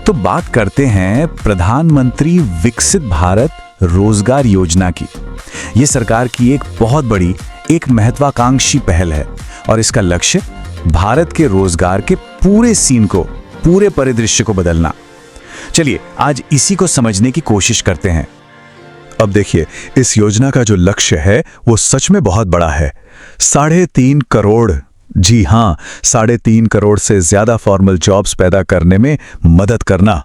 तो बात करते हैं प्रधानमंत्री विकसित भारत रोजगार योजना की। ये सरकार की एक बहुत बड़ी, एक महत्वाकांक्षी पहल है और इसका लक्ष्य भारत के रोजगार के पूरे सीन को, पूरे परिदृश्य को बदलना। चलिए आज इसी को समझने की कोशिश करते हैं। अब देखिए, इस योजना का जो लक्ष्य है वो सच में बहुत बड़ा है। 3.5 करोड़, जी हाँ, 3.5 करोड़ से ज्यादा फॉर्मल जॉब्स पैदा करने में मदद करना।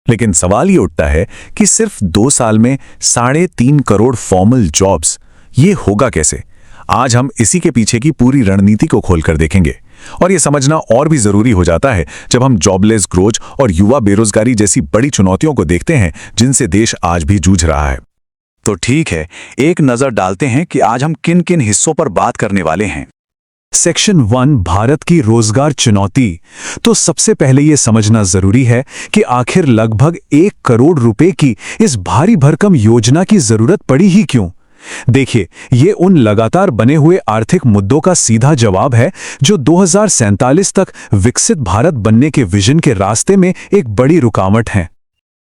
लेकिन सवाल ये उठता है कि सिर्फ 2 साल में 3.5 करोड़ फॉर्मल जॉब्स, ये होगा कैसे? आज हम इसी के पीछे की पूरी रणनीति को खोलकर देखेंगे। और ये समझना और भी जरूरी हो जाता है जब हम जॉबलेस ग्रोथ और युवा बेरोजगारी जैसी बड़ी चुनौतियों को देखते हैं जिनसे देश आज भी जूझ रहा है। तो ठीक है, एक नजर डालते हैं कि आज हम किन किन हिस्सों पर बात करने वाले हैं। सेक्शन 1, भारत की रोजगार चुनौती। तो सबसे पहले यह समझना जरूरी है कि आखिर लगभग 1 करोड़ रुपए की इस भारी भरकम योजना की जरूरत पड़ी ही क्यों? देखिए, ये उन लगातार बने हुए आर्थिक मुद्दों का सीधा जवाब है जो 2047 तक विकसित भारत बनने के विजन के रास्ते में एक बड़ी रुकावट हैं।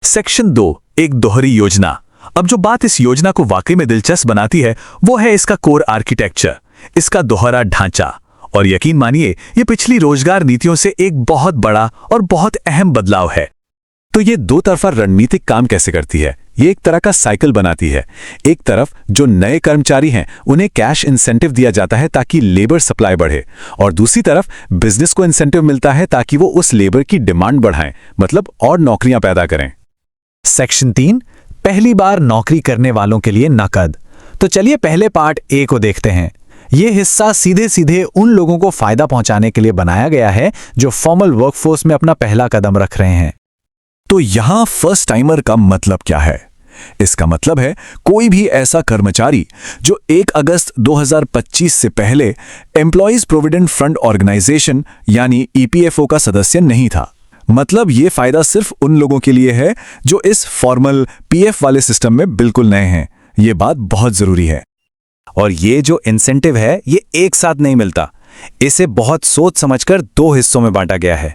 सेक्शन 2, एक दोहरी योजना। अब जो बात इस योजना को वाकई में दिलचस्प बनाती है वो है इसका कोर आर्किटेक्चर, इसका दोहरा ढांचा। और यकीन मानिए, ये पिछली रोजगार नीतियों से एक बहुत बड़ा और बहुत अहम बदलाव है। तो ये दो तरफा रणनीतिक काम कैसे करती है? ये एक तरह का साइकिल बनाती है। एक तरफ जो नए कर्मचारी हैं उन्हें कैश इंसेंटिव दिया जाता है ताकि लेबर सप्लाई बढ़े, और दूसरी तरफ बिजनेस को इंसेंटिव मिलता है ताकि वो उस लेबर की डिमांड बढ़ाएं, मतलब और नौकरियां पैदा करें। सेक्शन 3, पहली बार नौकरी करने वालों के लिए नकद। तो चलिए पहले पार्ट ए को देखते हैं। यह हिस्सा सीधे सीधे उन लोगों को फायदा पहुंचाने के लिए बनाया गया है जो फॉर्मल वर्कफोर्स में अपना पहला कदम रख रहे हैं। तो यहां फर्स्ट टाइमर का मतलब क्या है? इसका मतलब है कोई भी ऐसा कर्मचारी जो 1 अगस्त 2025 से पहले एम्प्लॉइज प्रोविडेंट फंड ऑर्गेनाइजेशन यानी ईपीएफओ का सदस्य नहीं था। मतलब ये फायदा सिर्फ उन लोगों के लिए है जो इस फॉर्मल पीएफ वाले सिस्टम में बिल्कुल नए हैं। ये बात बहुत जरूरी है। और ये जो इंसेंटिव है ये एक साथ नहीं मिलता, इसे बहुत सोच समझकर 2 हिस्सों में बांटा गया है।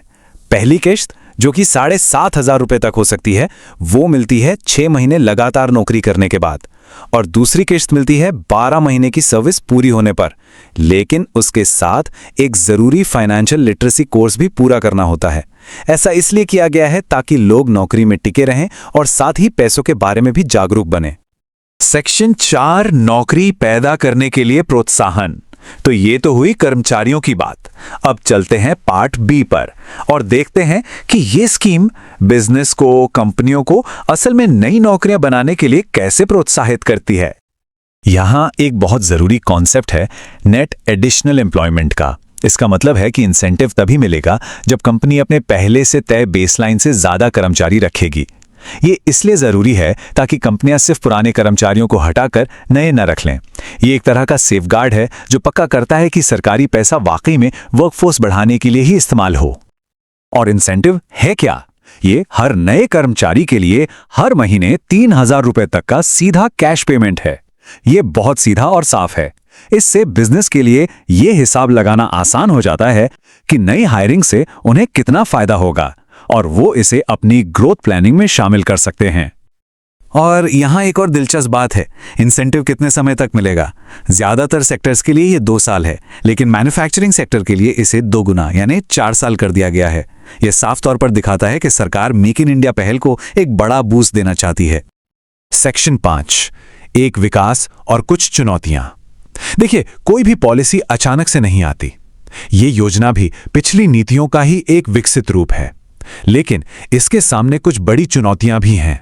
पहली किश्त जो कि 7,500 रुपए तक हो सकती है, वो मिलती है 6 महीने लगातार नौकरी करने के बाद, और दूसरी किश्त मिलती है 12 महीने की सर्विस पूरी होने पर। लेकिन उसके साथ एक जरूरी फाइनेंशियल लिटरेसी कोर्स भी पूरा करना होता है। ऐसा इसलिए किया गया है ताकि लोग नौकरी में टिके रहें और साथ ही पैसों के बारे में भी जागरूक बने। सेक्शन 4, नौकरी पैदा करने के लिए प्रोत्साहन। तो ये तो हुई कर्मचारियों की बात। अब चलते हैं पार्ट बी पर और देखते हैं कि ये स्कीम बिजनेस को, कंपनियों को असल में नई नौकरियां बनाने के लिए कैसे प्रोत्साहित करती है। यहां एक बहुत जरूरी कॉन्सेप्ट है नेट एडिशनल एम्प्लॉयमेंट का। इसका मतलब है कि इंसेंटिव तभी मिलेगा जब कंपनी अपने पहले से तय बेसलाइन से ज्यादा कर्मचारी रखेगी। ये इसलिए जरूरी है ताकि कंपनियां सिर्फ पुराने कर्मचारियों को हटाकर नए न रख लें। ये एक तरह का सेफगार्ड है जो पक्का करता है कि सरकारी पैसा वाकई में वर्कफोर्स बढ़ाने के लिए ही इस्तेमाल हो। और इंसेंटिव है क्या? ये हर नए कर्मचारी के लिए हर महीने 3,000 रुपए तक का सीधा कैश पेमेंट है। ये बहुत सीधा और साफ है। इससे बिजनेस के लिए ये हिसाब लगाना आसान हो जाता है कि नई हायरिंग से उन्हें कितना फायदा होगा, और वो इसे अपनी ग्रोथ प्लानिंग में शामिल कर सकते हैं। और यहां एक और दिलचस्प बात है, इंसेंटिव कितने समय तक मिलेगा? ज्यादातर सेक्टर्स के लिए ये 2 साल है, लेकिन मैन्युफैक्चरिंग सेक्टर के लिए इसे 2 गुना यानी 4 साल कर दिया गया है। यह साफ तौर पर दिखाता है कि सरकार मेक इन इंडिया पहल को एक बड़ा बूस्ट देना चाहती है। सेक्शन 5, एक विकास और कुछ चुनौतियां। देखिए, कोई भी पॉलिसी अचानक से नहीं आती। ये योजना भी पिछली नीतियों का ही एक विकसित रूप है, लेकिन इसके सामने कुछ बड़ी चुनौतियां भी हैं।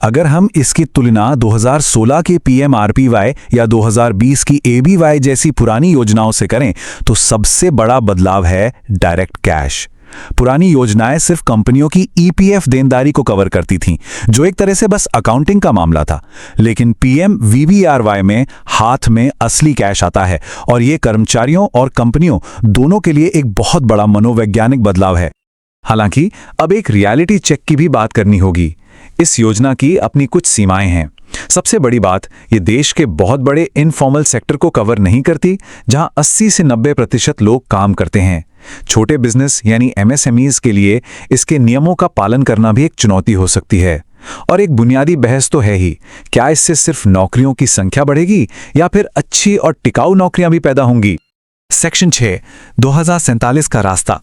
अगर हम इसकी तुलना 2016 के पीएमआरपीवाई या 2020 की एबीवाई जैसी पुरानी योजनाओं से करें तो सबसे बड़ा बदलाव है डायरेक्ट कैश। पुरानी योजनाएं सिर्फ कंपनियों की ईपीएफ देनदारी को कवर करती थीं, जो एक तरह से बस अकाउंटिंग का मामला था। लेकिन पीएमवीवीआरवाई में हाथ में असली कैश आता है, और ये कर्मचारियों और कंपनियों दोनों के लिए एक बहुत बड़ा मनोवैज्ञानिक बदलाव है। हालांकि अब एक रियलिटी चेक की भी बात करनी होगी। इस योजना की अपनी कुछ सीमाएं हैं। सबसे बड़ी बात, ये देश के बहुत बड़े इनफॉर्मल सेक्टर को कवर नहीं करती, जहां 80 से 90% लोग काम करते हैं। छोटे बिजनेस यानी एमएसएमईज के लिए इसके नियमों का पालन करना भी एक चुनौती हो सकती है। और एक बुनियादी बहस तो है ही, क्या इससे सिर्फ नौकरियों की संख्या बढ़ेगी या फिर अच्छी और टिकाऊ नौकरियां भी पैदा होंगी। सेक्शन 6 2047 का रास्ता।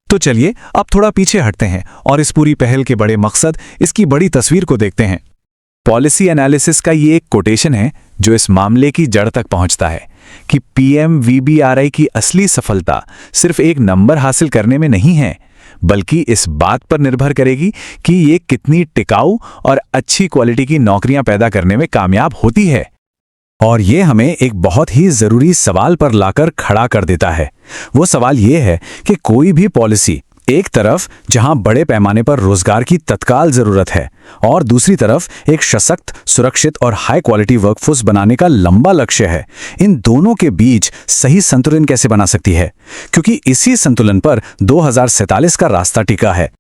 तो चलिए अब थोड़ा पीछे हटते हैं और इस पूरी पहल के बड़े मकसद, इसकी बड़ी तस्वीर को देखते हैं। पॉलिसी एनालिसिस का ये एक कोटेशन है जो इस मामले की जड़ तक पहुंचता है कि पीएमवीबीआरआई की असली सफलता सिर्फ एक नंबर हासिल करने में नहीं है, बल्कि इस बात पर निर्भर करेगी कि ये कितनी टिकाऊ और अच्छी क्वालिटी की नौकरियां पैदा करने में कामयाब होती है। और ये हमें एक बहुत ही जरूरी सवाल पर लाकर खड़ा कर देता है। वो सवाल ये है कि कोई भी पॉलिसी, एक तरफ जहां बड़े पैमाने पर रोजगार की तत्काल जरूरत है और दूसरी तरफ एक सशक्त, सुरक्षित और हाई क्वालिटी वर्कफोर्स बनाने का लंबा लक्ष्य है, इन दोनों के बीच सही संतुलन कैसे बना सकती है, क्योंकि इसी संतुलन पर 2047 का रास्ता टिका है।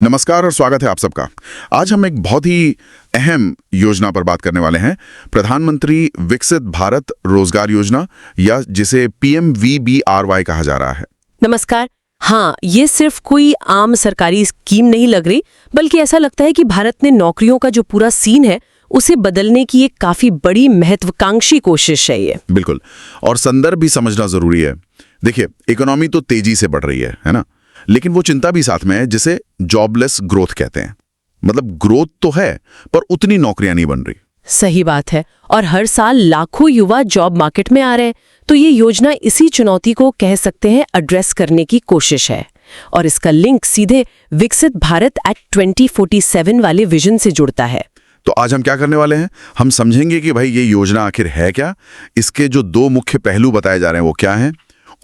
नमस्कार और स्वागत है आप सबका। आज हम एक बहुत ही अहम योजना पर बात करने वाले हैं, प्रधानमंत्री विकसित भारत रोजगार योजना, या जिसे पीएमवीबीआरवाई कहा जा रहा है। नमस्कार। हाँ, ये सिर्फ कोई आम सरकारी स्कीम नहीं लग रही, बल्कि ऐसा लगता है कि भारत ने नौकरियों का जो पूरा सीन है उसे बदलने की एक काफी बड़ी महत्वाकांक्षी कोशिश है ये। बिल्कुल, और संदर्भ भी समझना जरूरी है। देखिए, इकोनॉमी तो तेजी से बढ़ रही है ना, लेकिन वो चिंता भी साथ में है जिसे जॉबलेस ग्रोथ कहते हैं। मतलब ग्रोथ तो है पर उतनी नौकरियां नहीं बन रही। सही बात है, और हर साल लाखों युवा जॉब मार्केट में आ रहे हैं, तो ये योजना इसी चुनौती को कह सकते हैं एड्रेस करने की कोशिश है। और इसका लिंक सीधे विकसित भारत एट 2047 वाले विजन से जुड़ता है। तो आज हम क्या करने वाले हैं, हम समझेंगे कि भाई ये योजना आखिर है क्या, इसके जो दो मुख्य पहलू बताए जा रहे हैं वो क्या हैं,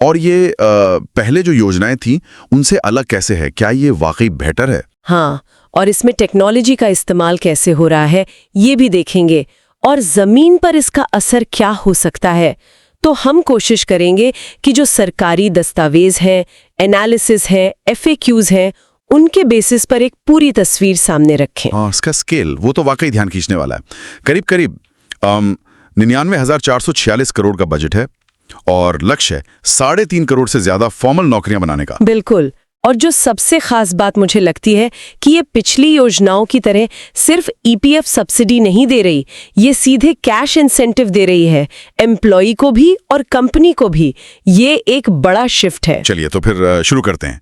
और ये पहले जो योजनाएं थी उनसे अलग कैसे है, क्या ये वाकई बेहतर है। हाँ, और इसमें टेक्नोलॉजी का इस्तेमाल कैसे हो रहा है ये भी देखेंगे, और जमीन पर इसका असर क्या हो सकता है। तो हम कोशिश करेंगे कि जो सरकारी दस्तावेज हैं, एनालिसिस है, FAQs हैं, उनके बेसिस पर एक पूरी तस्वीर सामने रखें। हाँ, इसका स्केल वो तो वाकई ध्यान खींचने वाला है। करीब करीब 99,446 करोड़ का बजट है और लक्ष्य है 3.5 करोड़ से ज्यादा फॉर्मल नौकरियां बनाने का। बिल्कुल, और जो सबसे खास बात मुझे लगती है कि ये पिछली योजनाओं की तरह सिर्फ EPF सब्सिडी नहीं दे रही, ये सीधे कैश इंसेंटिव दे रही है, एम्प्लॉई को भी और कंपनी को भी। ये एक बड़ा शिफ्ट है। चलिए तो फिर शुरू करते हैं।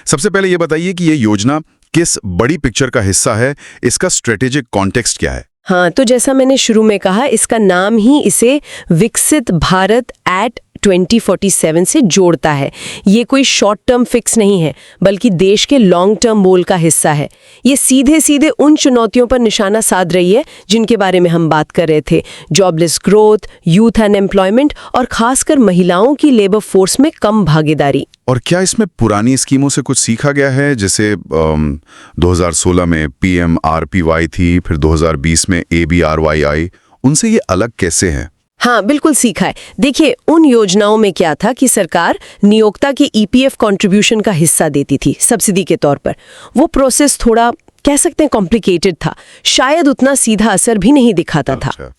सबसे पहले ये बताइए कि ये योजना किस बड़ी पिक्चर का हिस्सा है, इसका स्ट्रेटेजिक कॉन्टेक्स्ट क्या है। हाँ, तो जैसा मैंने शुरू में कहा, इसका नाम ही इसे विकसित भारत एट 2047 से जोड़ता है। ये कोई शॉर्ट टर्म फिक्स नहीं है, बल्कि देश के लॉन्ग टर्म गोल का हिस्सा है। ये सीधे सीधे उन चुनौतियों पर निशाना साध रही है जिनके बारे में हम बात कर रहे थे, जॉबलेस ग्रोथ, यूथ अनएम्प्लॉयमेंट और खासकर महिलाओं की लेबर फोर्स में कम भागीदारी। और क्या इसमें पुरानी स्कीमों से कुछ सीखा गया है, जैसे 2016 में PMRPY थी, फिर 2020 में ABRY आई, उनसे ये अलग कैसे है। हाँ, बिल्कुल सीखा है। देखिए, उन योजनाओं में क्या था कि सरकार नियोक्ता के EPF कंट्रीब्यूशन का हिस्सा देती थी सब्सिडी के तौर पर। वो प्रोसेस थोड़ा कह सकते हैं कॉम्प्लिकेटेड था, शायद उतना सीधा असर भी नहीं दिखाता था।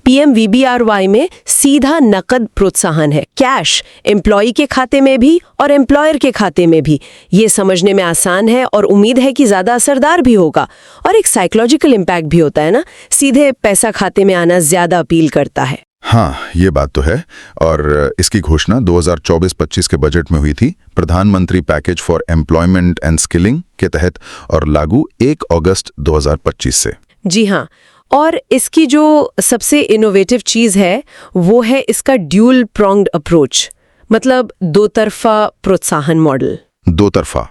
PMVBRY में सीधा नकद प्रोत्साहन है, कैश एम्प्लॉय के खाते में भी और एम्प्लॉयर के खाते में भी। ये समझने में आसान है और उम्मीद है कि ज्यादा असरदार भी होगा, और एक साइकोलॉजिकल इम्पैक्ट भी होता है ना, सीधे पैसा खाते में आना ज्यादा अपील करता है। हाँ, ये बात तो है। और इसकी घोषणा 2024-25 के बजट में हुई थी, प्रधानमंत्री package for employment and skilling के तहत, और लागू 1 अगस्त 2025 से। जी हाँ, और इसकी जो सबसे इनोवेटिव चीज है वो है इसका ड्यूल प्रोंग्ड अप्रोच, मतलब दो तरफा प्रोत्साहन मॉडल। दो तरफा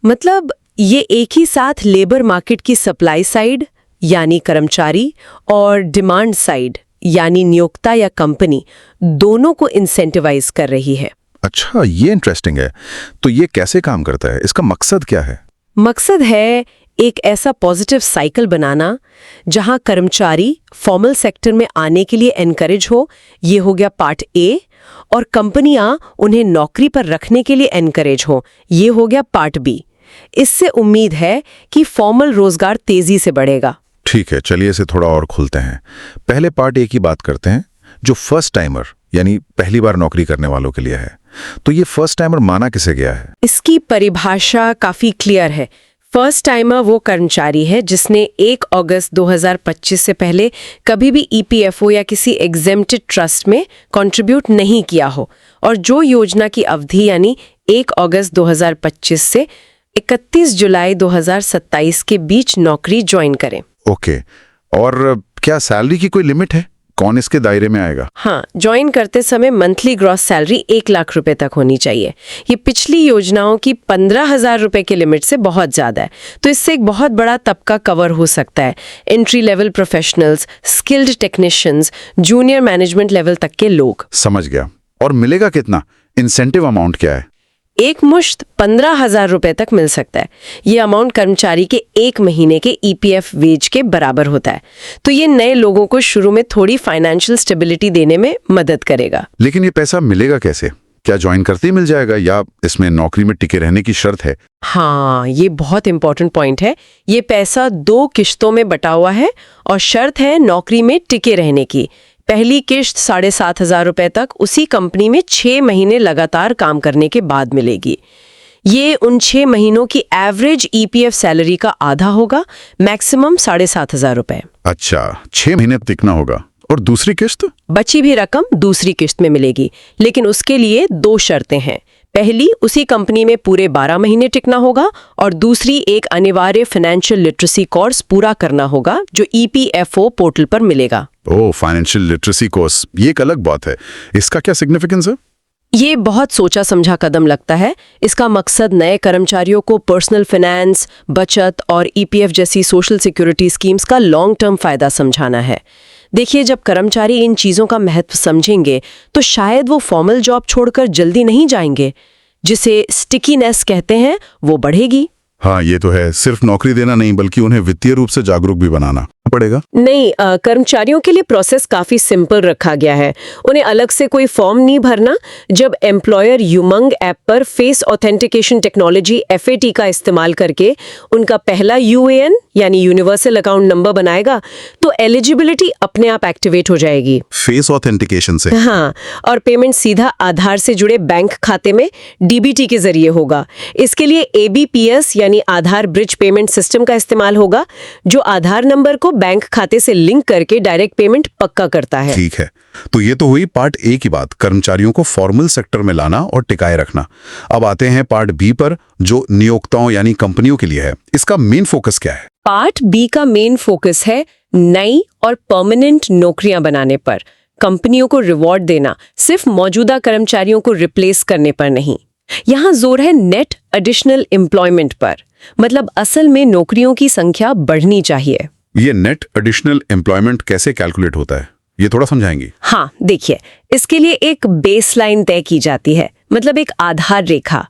मतलब ये एक ही साथ लेबर मार्केट की सप्लाई साइड यानी कर्मचारी और डिमांड साइड यानी नियोक्ता या कंपनी, दोनों को इंसेंटिवाइज कर रही है। अच्छा, ये इंटरेस्टिंग है। तो ये कैसे काम करता है, इसका मकसद क्या है। मकसद है एक ऐसा पॉजिटिव साइकिल बनाना जहां कर्मचारी फॉर्मल सेक्टर में आने के लिए एनकरेज हो, ये हो गया पार्ट ए, और कंपनियां उन्हें नौकरी पर रखने के लिए एनकरेज हो, ये हो गया पार्ट बी। इससे उम्मीद है कि फॉर्मल रोजगार तेजी से बढ़ेगा। ठीक है, चलिए इसे थोड़ा और खुलते हैं। पहले पार्ट ए की बात करते हैं, जो फर्स्ट टाइमर यानी पहली बार नौकरी करने वालों के लिए है। तो ये फर्स्ट टाइमर माना किसे गया है? इसकी परिभाषा काफी क्लियर है। फर्स्ट टाइमर वो कर्मचारी है जिसने 1 अगस्त 2025 से पहले कभी भी ईपीएफओ या किसी एग्जेम्प्टेड ट्रस्ट में कंट्रीब्यूट नहीं किया हो और जो योजना की अवधि यानी 1 अगस्त 2025 से 31 जुलाई 2027 के बीच नौकरी ज्वाइन करें। ओके, और क्या सैलरी की कोई लिमिट है? कौन इसके दायरे में आएगा? हाँ, ज्वाइन करते समय मंथली ग्रॉस सैलरी 1 लाख रुपए तक होनी चाहिए। ये पिछली योजनाओं की 15,000 रुपए के लिमिट से बहुत ज्यादा है, तो इससे एक बहुत बड़ा तबका कवर हो सकता है। Entry level professionals, skilled technicians, junior management level तक के लोग। समझ गया। और मिलेगा कितना? इंसेंटिव अमाउंट क्या है? एक मुश्त 15,000 रुपए तक मिल सकता है। ये अमाउंट कर्मचारी के 1 महीने के ईपीएफ वेज के बराबर होता है, तो ये नए लोगों को शुरू में थोड़ी फाइनेंशियल स्टेबिलिटी देने में मदद करेगा। लेकिन ये पैसा मिलेगा कैसे? क्या ज्वाइन करते ही मिल जाएगा या इसमें नौकरी में टिके रहने की शर्त है? हाँ, ये बहुत इंपॉर्टेंट पॉइंट है। ये पैसा 2 किश्तों में बटा हुआ है और शर्त है नौकरी में टिके रहने की। पहली किश्त 7,500 रुपए तक उसी कंपनी में 6 महीने लगातार काम करने के बाद मिलेगी। ये उन 6 महीनों की एवरेज ईपीएफ सैलरी का आधा होगा, मैक्सिमम 7,500 रुपए। अच्छा, 6 महीने टिकना होगा। और दूसरी किश्त? बची भी रकम दूसरी किश्त में मिलेगी, लेकिन उसके लिए 2 शर्तें हैं। पहली, उसी कंपनी में पूरे 12 महीने टिकना होगा और दूसरी, एक अनिवार्य फाइनेंशियल लिटरेसी कोर्स पूरा करना होगा जो ईपीएफओ पोर्टल पर मिलेगा। ओह, फाइनेंशियल लिटरेसी कोर्स, ये एक अलग बात है। इसका क्या सिग्निफिकेंस है? ये बहुत सोचा समझा कदम लगता है। इसका मकसद नए कर्मचारियों को पर्सनल फाइनेंस, बचत और ईपीएफ जैसी सोशल सिक्योरिटी स्कीम्स का लॉन्ग टर्म फायदा समझाना है। देखिए, जब कर्मचारी इन चीज़ों का महत्व समझेंगे तो शायद वो फॉर्मल जॉब छोड़कर जल्दी नहीं जाएंगे। जिसे स्टिकीनेस कहते हैं, वो बढ़ेगी। हाँ, ये तो है। सिर्फ नौकरी देना नहीं, बल्कि उन्हें वित्तीय रूप से जागरूक भी बनाना पड़ेगा। नहीं, कर्मचारियों के लिए प्रोसेस काफी सिंपल रखा गया है। उन्हें अलग से कोई फॉर्म नहीं भरना। जब एम्प्लॉयर यूमंग ऐप पर फेस ऑथेंटिकेशन टेक्नोलॉजी FAT का इस्तेमाल करके उनका पहला यूएएन यानी यूनिवर्सल अकाउंट नंबर बनाएगा तो एलिजिबिलिटी अपने आप एक्टिवेट हो जाएगी। फेस ऑथेंटिकेशन से? हाँ, और पेमेंट सीधा आधार से जुड़े बैंक खाते में DBT के जरिए होगा। इसके लिए ABPS यानी आधार ब्रिज पेमेंट सिस्टम का इस्तेमाल होगा, जो आधार नंबर को बैंक खाते से लिंक करके डायरेक्ट पेमेंट पक्का करता है। ठीक है, तो ये तो हुई पार्ट ए की बात, कर्मचारियों को फॉर्मल सेक्टर में लाना और टिकाए रखना। अब आते हैं पार्ट बी पर, जो नियोक्ताओं यानी कंपनियों के लिए है। इसका मेन फोकस क्या है? पार्ट बी का मेन फोकस है नई और परमानेंट नौकरियां बनाने पर, कंपनियों को रिवॉर्ड देना, सिर्फ मौजूदा कर्मचारियों को रिप्लेस करने पर नहीं। यहाँ जोर है नेट एडिशनल एम्प्लॉयमेंट पर, मतलब असल में नौकरियों की संख्या बढ़नी चाहिए। ये नेट एडिशनल एम्प्लॉयमेंट कैसे कैलकुलेट होता है, ये थोड़ा समझाएंगी? हाँ, देखिए, इसके लिए एक बेसलाइन तय की जाती है, मतलब एक आधार रेखा।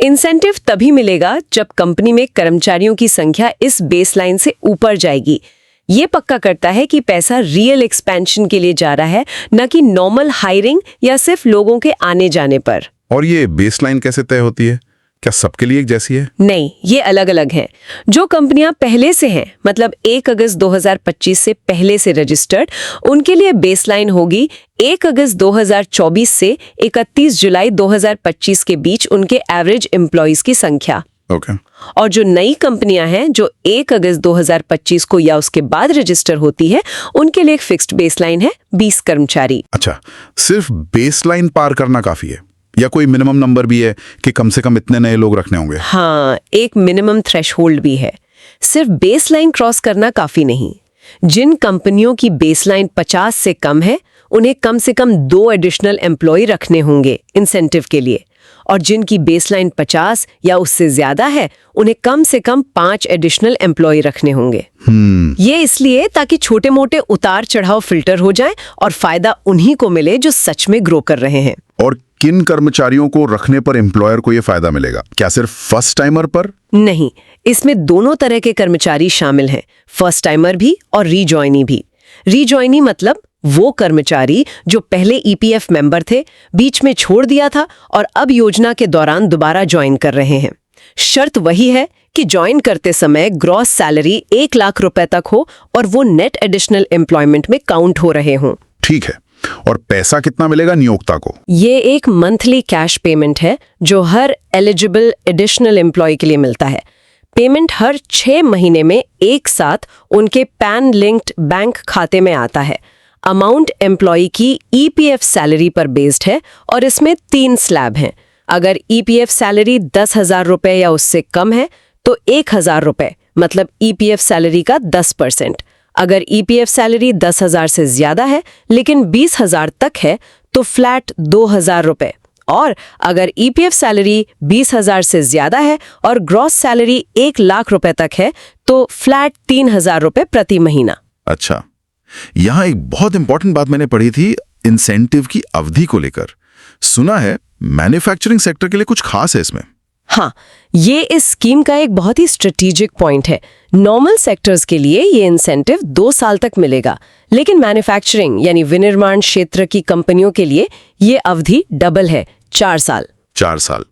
इंसेंटिव तभी मिलेगा जब कंपनी में कर्मचारियों की संख्या इस बेसलाइन से ऊपर जाएगी। ये पक्का करता है कि पैसा रियल एक्सपेंशन के लिए जा रहा है, न कि नॉर्मल हायरिंग या सिर्फ लोगों के आने जाने पर। और ये बेसलाइन कैसे तय होती है? क्या सबके लिए एक जैसी है? नहीं, ये अलग अलग है। जो कंपनियां पहले से हैं, मतलब 1 अगस्त 2025 से पहले से रजिस्टर्ड, उनके लिए बेसलाइन होगी 1 अगस्त 2024 से 31 जुलाई 2025 के बीच उनके एवरेज एम्प्लॉइज की संख्या। ओके। और जो नई कंपनियां हैं जो 1 अगस्त 2025 को या उसके बाद रजिस्टर होती है, उनके लिए एक फिक्स्ड बेसलाइन है 20 कर्मचारी। अच्छा, सिर्फ बेसलाइन पार करना काफी है या कोई मिनिमम नंबर भी है कि कम से कम इतने नए लोग रखने होंगे? हाँ, एक मिनिमम थ्रेशहोल्ड भी है। सिर्फ बेसलाइन क्रॉस करना काफी नहीं। जिन कंपनियों की बेसलाइन 50 से कम है, उन्हें कम से कम 2 एडिशनल एम्प्लॉय रखने होंगे इंसेंटिव के लिए, और जिनकी बेसलाइन 50 या उससे ज्यादा है, उन्हें कम से कम 5 एडिशनल एम्प्लॉय रखने होंगे। ये इसलिए ताकि छोटे मोटे उतार चढ़ाव फिल्टर हो जाएं और फायदा उन्हीं को मिले जो सच में ग्रो कर रहे हैं। और किन कर्मचारियों को रखने पर एम्प्लॉयर को ये फायदा मिलेगा? क्या सिर्फ फर्स्ट टाइमर पर? नहीं, इसमें दोनों तरह के कर्मचारी शामिल हैं, फर्स्ट टाइमर भी और रीजॉइनी भी। रीजॉइनी मतलब वो कर्मचारी जो पहले ईपीएफ मेंबर थे, बीच में छोड़ दिया था और अब योजना के दौरान दोबारा ज्वाइन कर रहे हैं। शर्त वही है कि ज्वाइन करते समय ग्रॉस सैलरी 1 लाख रुपए तक हो और वो नेट एडिशनल एम्प्लॉयमेंट में काउंट हो रहे हों। ठीक है, और पैसा कितना मिलेगा नियोक्ता को? ये एक मंथली कैश पेमेंट है जो हर एलिजिबल एडिशनल एम्प्लॉय के लिए मिलता है। पेमेंट हर 6 महीने में एक साथ उनके पैन लिंक्ड बैंक खाते में आता है। अमाउंट एम्प्लॉय की ईपीएफ सैलरी पर बेस्ड है और इसमें 3 स्लैब हैं। अगर ईपीएफ सैलरी 10,000 रुपए या उससे कम है तो 1,000 रुपए, मतलब ईपीएफ सैलरी का 10%। अगर ईपीएफ सैलरी 10,000 से ज्यादा है लेकिन 20,000 तक है तो फ्लैट 2,000 रुपए। और अगर ईपीएफ सैलरी 20,000 से ज्यादा है और ग्रॉस सैलरी 1 लाख रुपए तक है तो फ्लैट 3,000 रुपए प्रति महीना। अच्छा, यहाँ एक बहुत इंपॉर्टेंट बात मैंने पढ़ी थी इंसेंटिव की अवधि को लेकर। सुना है मैन्युफैक्चरिंग सेक्टर के लिए कुछ खास है इसमें। हाँ, ये इस स्कीम का एक बहुत ही स्ट्रेटेजिक पॉइंट है। नॉर्मल सेक्टर्स के लिए ये इंसेंटिव 2 साल तक मिलेगा, लेकिन मैन्युफैक्चरिंग यानी विनिर्माण क्षेत्र की कंपनियों के लिए ये अवधि डबल है, 4 साल। 4 साल।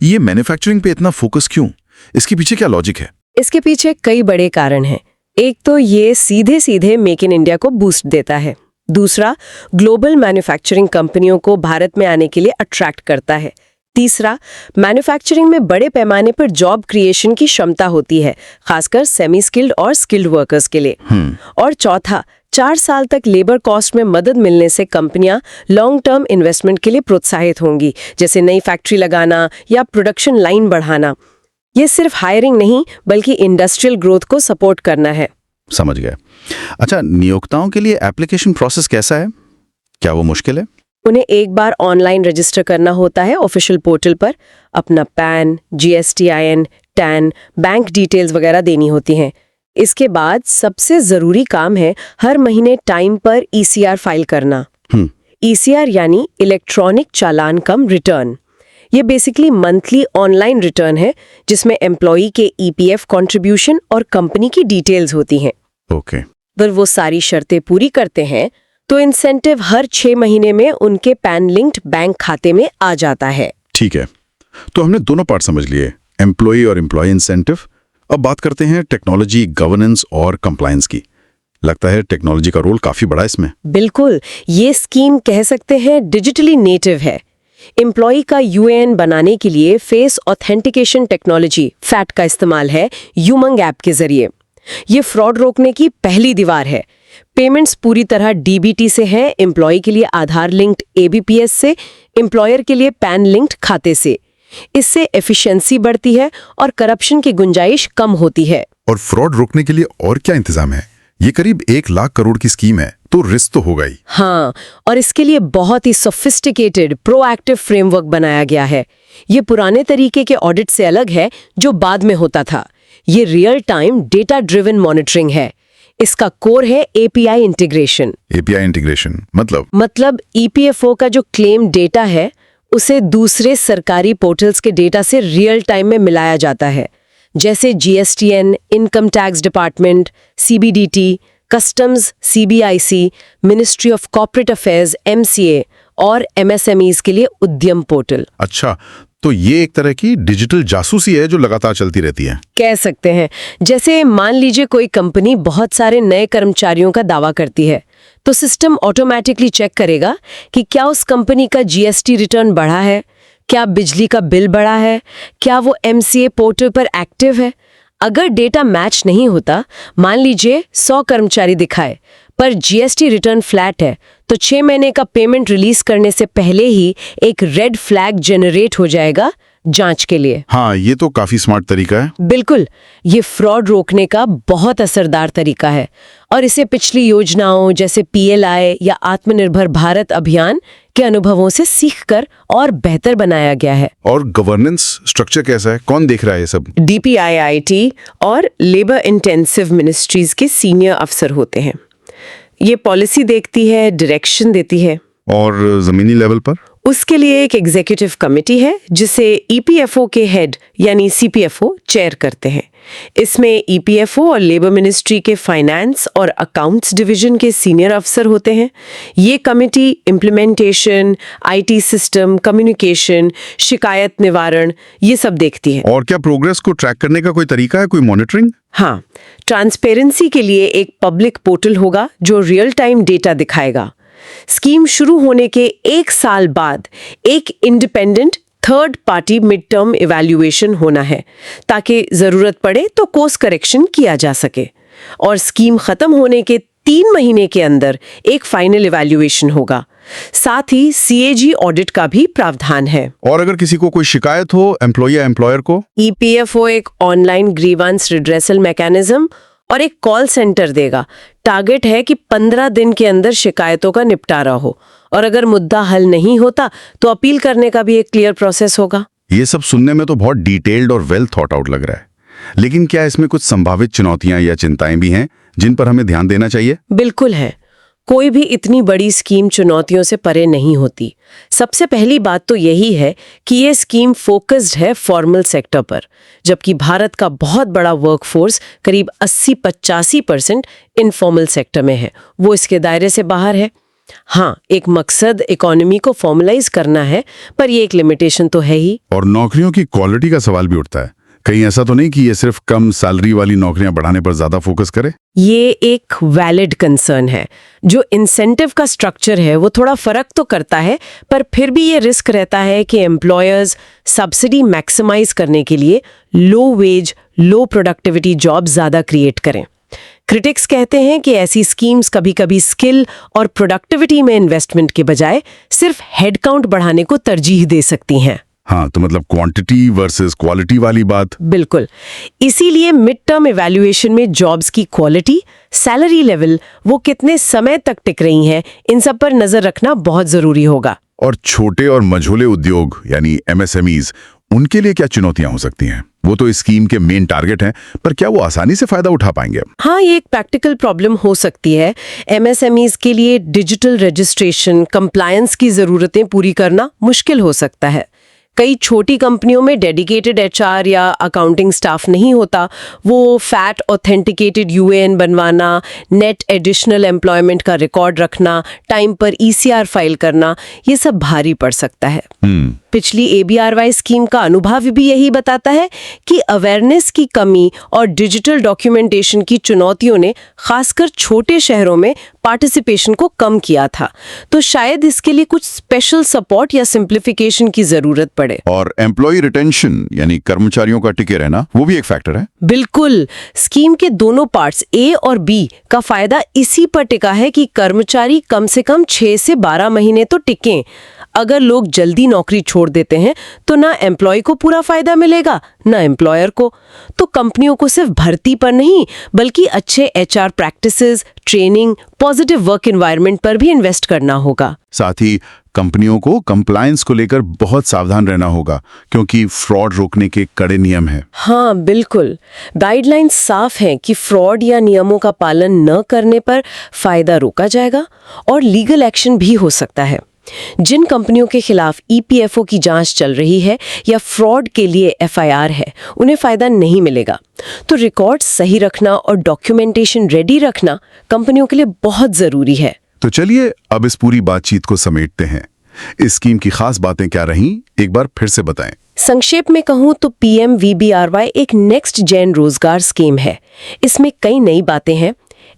ये मैन्युफैक्चरिंग पे इतना फोकस क्यों? इसके पीछे क्या लॉजिक है? इसके पीछे कई बड़े कारण हैं। एक तो ये सीधे सीधे मेक इन इंडिया को बूस्ट देता है। दूसरा, ग्लोबल मैन्युफैक्चरिंग कंपनियों को भारत में आने के लिए अट्रैक्ट करता है। तीसरा, मैन्युफैक्चरिंग में बड़े पैमाने पर जॉब क्रिएशन की क्षमता होती है, खासकर सेमी स्किल्ड और स्किल्ड वर्कर्स के लिए। और चौथा, 4 साल तक लेबर कॉस्ट में मदद मिलने से कंपनियां लॉन्ग टर्म इन्वेस्टमेंट के लिए प्रोत्साहित होंगी, जैसे नई फैक्ट्री लगाना या प्रोडक्शन लाइन बढ़ाना। ये सिर्फ हायरिंग नहीं बल्कि इंडस्ट्रियल ग्रोथ को सपोर्ट करना है। समझ गए। अच्छा, नियोक्ताओं के लिए एप्लीकेशन प्रोसेस कैसा है? क्या वो मुश्किल है? उन्हें एक बार ऑनलाइन रजिस्टर करना होता है ऑफिशियल पोर्टल पर। अपना pan, GSTIN, tan, bank details वगैरह देनी होती हैं। इसके बाद सबसे जरूरी काम है हर महीने टाइम पर ECR फाइल करना। ECR यानी इलेक्ट्रॉनिक चालान कम रिटर्न। ये बेसिकली मंथली ऑनलाइन रिटर्न है जिसमें एम्प्लॉई के EPF कंट्रीब्यूशन और कंपनी की डिटेल्स होती हैं। ओके। अगर वो सारी शर्तें पूरी करते हैं तो इंसेंटिव हर 6 महीने में उनके पैन लिंक्ड बैंक खाते में आ जाता है। ठीक है, तो हमने दोनों पार्ट समझ लिए, एम्प्लॉई और एम्प्लॉय इंसेंटिव। अब बात करते हैं टेक्नोलॉजी, गवर्नेंस और कंप्लायंस की। लगता है टेक्नोलॉजी का रोल काफी बड़ा इसमें। बिल्कुल, ये स्कीम कह सकते हैं डिजिटली नेटिव है। एम्प्लॉय का UAN बनाने के लिए फेस ऑथेंटिकेशन टेक्नोलॉजी फैट का इस्तेमाल है यूमंग ऐप के जरिए। ये फ्रॉड रोकने की पहली दीवार है। पेमेंट्स पूरी तरह DBT से हैं, एम्प्लॉय के लिए आधार लिंक्ड ABPS से, एम्प्लॉयर के लिए पैन लिंक्ड खाते से। इससे एफिशिएंसी बढ़ती है और करप्शन की गुंजाइश कम होती है। और फ्रॉड रोकने के लिए और क्या इंतजाम है? ये करीब 1 लाख करोड़ की स्कीम है, तो रिस्क तो होगा ही। हाँ, और इसके लिए बहुत ही सोफिस्टिकेटेड प्रोएक्टिव फ्रेमवर्क बनाया गया है। ये पुराने तरीके के ऑडिट से अलग है जो बाद में होता था। ये real time data driven monitoring है। इसका कोर है API इंटीग्रेशन। API इंटीग्रेशन मतलब EPFO का जो क्लेम डेटा है उसे दूसरे सरकारी पोर्टल्स के डेटा से रियल टाइम में मिलाया जाता है, जैसे GSTN, income tax department, CBDT, customs, CBIC, ministry of corporate affairs MCA और MSMEs के लिए उद्यम पोर्टल। अच्छा, तो ये एक तरह की डिजिटल जासूसी है जो लगातार चलती रहती है। कह सकते हैं। जैसे मान लीजिए कोई कंपनी बहुत सारे नए कर्मचारियों का दावा करती है तो सिस्टम ऑटोमेटिकली चेक करेगा कि क्या उस कंपनी का GST रिटर्न बढ़ा है, क्या बिजली का बिल बढ़ा है, क्या वो MCA पोर्टल पर एक्टिव है। अगर डेटा मैच नहीं होता, मान लीजिए 100 कर्मचारी दिखाए पर GST रिटर्न फ्लैट है, तो 6 महीने का पेमेंट रिलीज करने से पहले ही एक रेड फ्लैग जनरेट हो जाएगा जांच के लिए। हाँ, ये तो काफी स्मार्ट तरीका है। बिल्कुल, ये फ्रॉड रोकने का बहुत असरदार तरीका है और इसे पिछली योजनाओं जैसे PLI या आत्मनिर्भर भारत अभियान के अनुभवों से सीखकर और बेहतर बनाया गया है। और गवर्नेंस स्ट्रक्चर कैसा है? कौन देख रहा है ये सब? DPIIT और लेबर इंटेंसिव मिनिस्ट्रीज के सीनियर अफसर होते हैं। ये पॉलिसी देखती है, डायरेक्शन देती है। और जमीनी लेवल पर? उसके लिए एक एग्जीक्यूटिव कमेटी है जिसे EPFO के हेड यानी CPFO चेयर करते हैं। इसमें EPFO और लेबर मिनिस्ट्री के फाइनेंस और अकाउंट्स डिवीजन के सीनियर अफसर होते हैं। ये committee implementation, IT system, communication, शिकायत निवारण ये सब देखती है। और क्या प्रोग्रेस को ट्रैक करने का कोई तरीका है, कोई मॉनिटरिंग? हाँ, ट्रांसपेरेंसी के लिए एक पब्लिक पोर्टल होगा जो रियल टाइम डेटा दिखाएगा। स्कीम शुरू होने के 1 साल बाद एक independent third party mid term evaluation होना है, ताकि जरूरत पड़े तो कोर्स करेक्शन किया जा सके। और स्कीम खत्म होने के 3 महीने के अंदर एक फाइनल इवैल्यूएशन होगा। साथ ही CAG ऑडिट का भी प्रावधान है। और अगर किसी को कोई शिकायत हो एम्प्लॉय या एम्प्लॉयर को? EPFO एक ऑनलाइन ग्रीवांस रिड्रेसल मैकेनिज्म और एक कॉल सेंटर देगा। टारगेट है कि 15 दिन के अंदर शिकायतों का निपटारा हो, और अगर मुद्दा हल नहीं होता तो अपील करने का भी एक क्लियर प्रोसेस होगा। ये सब सुनने में तो बहुत डिटेल्ड और वेल थॉट आउट लग रहा है, लेकिन क्या इसमें कुछ संभावित चुनौतियां या चिंताएं भी हैं जिन पर हमें ध्यान देना चाहिए? बिल्कुल है। कोई भी इतनी बड़ी स्कीम चुनौतियों से परे नहीं होती। सबसे पहली बात तो यही है कि ये स्कीम फोकस्ड है फॉर्मल सेक्टर पर, जबकि भारत का बहुत बड़ा वर्कफोर्स करीब 80-85% इनफॉर्मल सेक्टर में है, वो इसके दायरे से बाहर है। हाँ, एक मकसद इकोनॉमी को फॉर्मलाइज करना है, पर ये एक लिमिटेशन तो है ही। और नौकरियों की क्वालिटी का सवाल भी उठता है। कहीं ऐसा तो नहीं कि ये सिर्फ कम सैलरी वाली नौकरियां बढ़ाने पर ज्यादा फोकस करे? ये एक वैलिड कंसर्न है। जो इंसेंटिव का स्ट्रक्चर है वो थोड़ा फर्क तो करता है, पर फिर भी ये रिस्क रहता है कि एम्प्लॉयर्स सब्सिडी मैक्सिमाइज करने के लिए लो वेज, लो प्रोडक्टिविटी जॉब ज्यादा क्रिएट करें। क्रिटिक्स कहते हैं कि ऐसी स्कीम्स कभी-कभी स्किल और प्रोडक्टिविटी में इन्वेस्टमेंट के बजाय सिर्फ हेडकाउंट बढ़ाने को तरजीह दे सकती हैं। हाँ, तो मतलब क्वांटिटी वर्सेस क्वालिटी वाली बात। बिल्कुल। इसीलिए मिड टर्म इवैल्यूएशन में जॉब्स की क्वालिटी, सैलरी लेवल, वो कितने समय तक टिक रही हैं, इन सब पर नजर रखना बहुत जरूरी होगा। और छोटे और मझोले उद्योग यानी MSMEs, उनके लिए क्या चुनौतियां हो सकती हैं? वो तो इस स्कीम के मेन टारगेट हैं, पर क्या वो आसानी से फायदा उठा पाएंगे? हाँ, ये एक प्रैक्टिकल प्रॉब्लम हो सकती है। MSMEs के लिए डिजिटल रजिस्ट्रेशन, कंप्लायंस की जरूरतें पूरी करना मुश्किल हो सकता है। कई छोटी कंपनियों में डेडिकेटेड HR या अकाउंटिंग स्टाफ नहीं होता। वो फैट ऑथेंटिकेटेड UAN बनवाना, नेट एडिशनल एम्प्लॉयमेंट का रिकॉर्ड रखना, टाइम पर ECR फाइल करना, ये सब भारी पड़ सकता है। पिछली ABRY स्कीम का अनुभव भी यही बताता है कि अवेयरनेस की कमी और डिजिटल डॉक्यूमेंटेशन की चुनौतियों ने खासकर छोटे शहरों में पार्टिसिपेशन को कम किया था। तो शायद इसके लिए कुछ स्पेशल सपोर्ट या सिंप्लीफिकेशन की जरूरत पड़े। और एम्प्लॉय रिटेंशन यानी कर्मचारियों का टिके रहना, वो भी एक फैक्टर है। बिल्कुल। स्कीम के दोनों पार्ट्स A और B का फायदा इसी पर टिका है कि कर्मचारी कम से कम 6 से 12 महीने तो टिकें। अगर लोग जल्दी नौकरी छोड़ देते हैं तो ना एम्प्लॉय को पूरा फायदा मिलेगा, ना एम्प्लॉयर को। तो कंपनियों को सिर्फ भर्ती पर नहीं, बल्कि अच्छे HR practices, training, positive work environment पर भी इन्वेस्ट करना होगा। साथ ही कंपनियों को कंप्लायंस को लेकर बहुत सावधान रहना होगा, क्योंकि फ्रॉड रोकने के कड़े नियम हैं। हाँ, बिल्कुल। गाइडलाइंस साफ हैं कि फ्रॉड या नियमों का पालन न करने पर फायदा रोका जाएगा और लीगल एक्शन भी हो सकता है। जिन कंपनियों के खिलाफ EPFO की जांच चल रही है या फ्रॉड के लिए FIR है, उन्हें फायदा नहीं मिलेगा। तो रिकॉर्ड सही रखना और डॉक्यूमेंटेशन रेडी रखना कंपनियों के लिए बहुत जरूरी है। तो चलिए अब इस पूरी बातचीत को समेटते हैं। इस स्कीम की खास बातें क्या रहीं, एक बार फिर से बताएं। संक्षेप में कहूं तो PMVBRY एक नेक्स्ट जेन रोजगार स्कीम है। इसमें कई नई बातें हैं।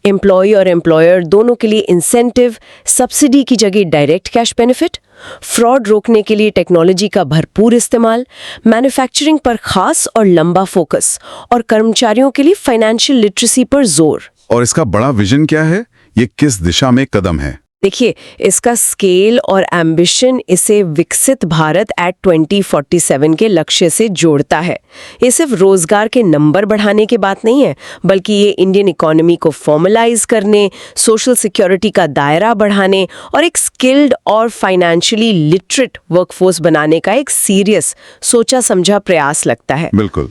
एम्प्लॉय और एम्प्लॉयर दोनों के लिए इंसेंटिव, सब्सिडी की जगह डायरेक्ट कैश बेनिफिट, फ्रॉड रोकने के लिए टेक्नोलॉजी का भरपूर इस्तेमाल, मैन्युफैक्चरिंग पर खास और लंबा फोकस, और कर्मचारियों के लिए फाइनेंशियल लिटरेसी पर जोर। और इसका बड़ा विजन क्या है? ये किस दिशा में कदम है? देखिए, इसका स्केल और एम्बिशन इसे विकसित भारत एट 2047 के लक्ष्य से जोड़ता है। ये सिर्फ रोजगार के नंबर बढ़ाने की बात नहीं है, बल्कि ये इंडियन इकोनॉमी को फॉर्मलाइज करने, सोशल सिक्योरिटी का दायरा बढ़ाने और एक स्किल्ड और फाइनेंशियली लिटरेट वर्कफोर्स बनाने का एक सीरियस, सोचा समझा प्रयास लगता है। बिल्कुल।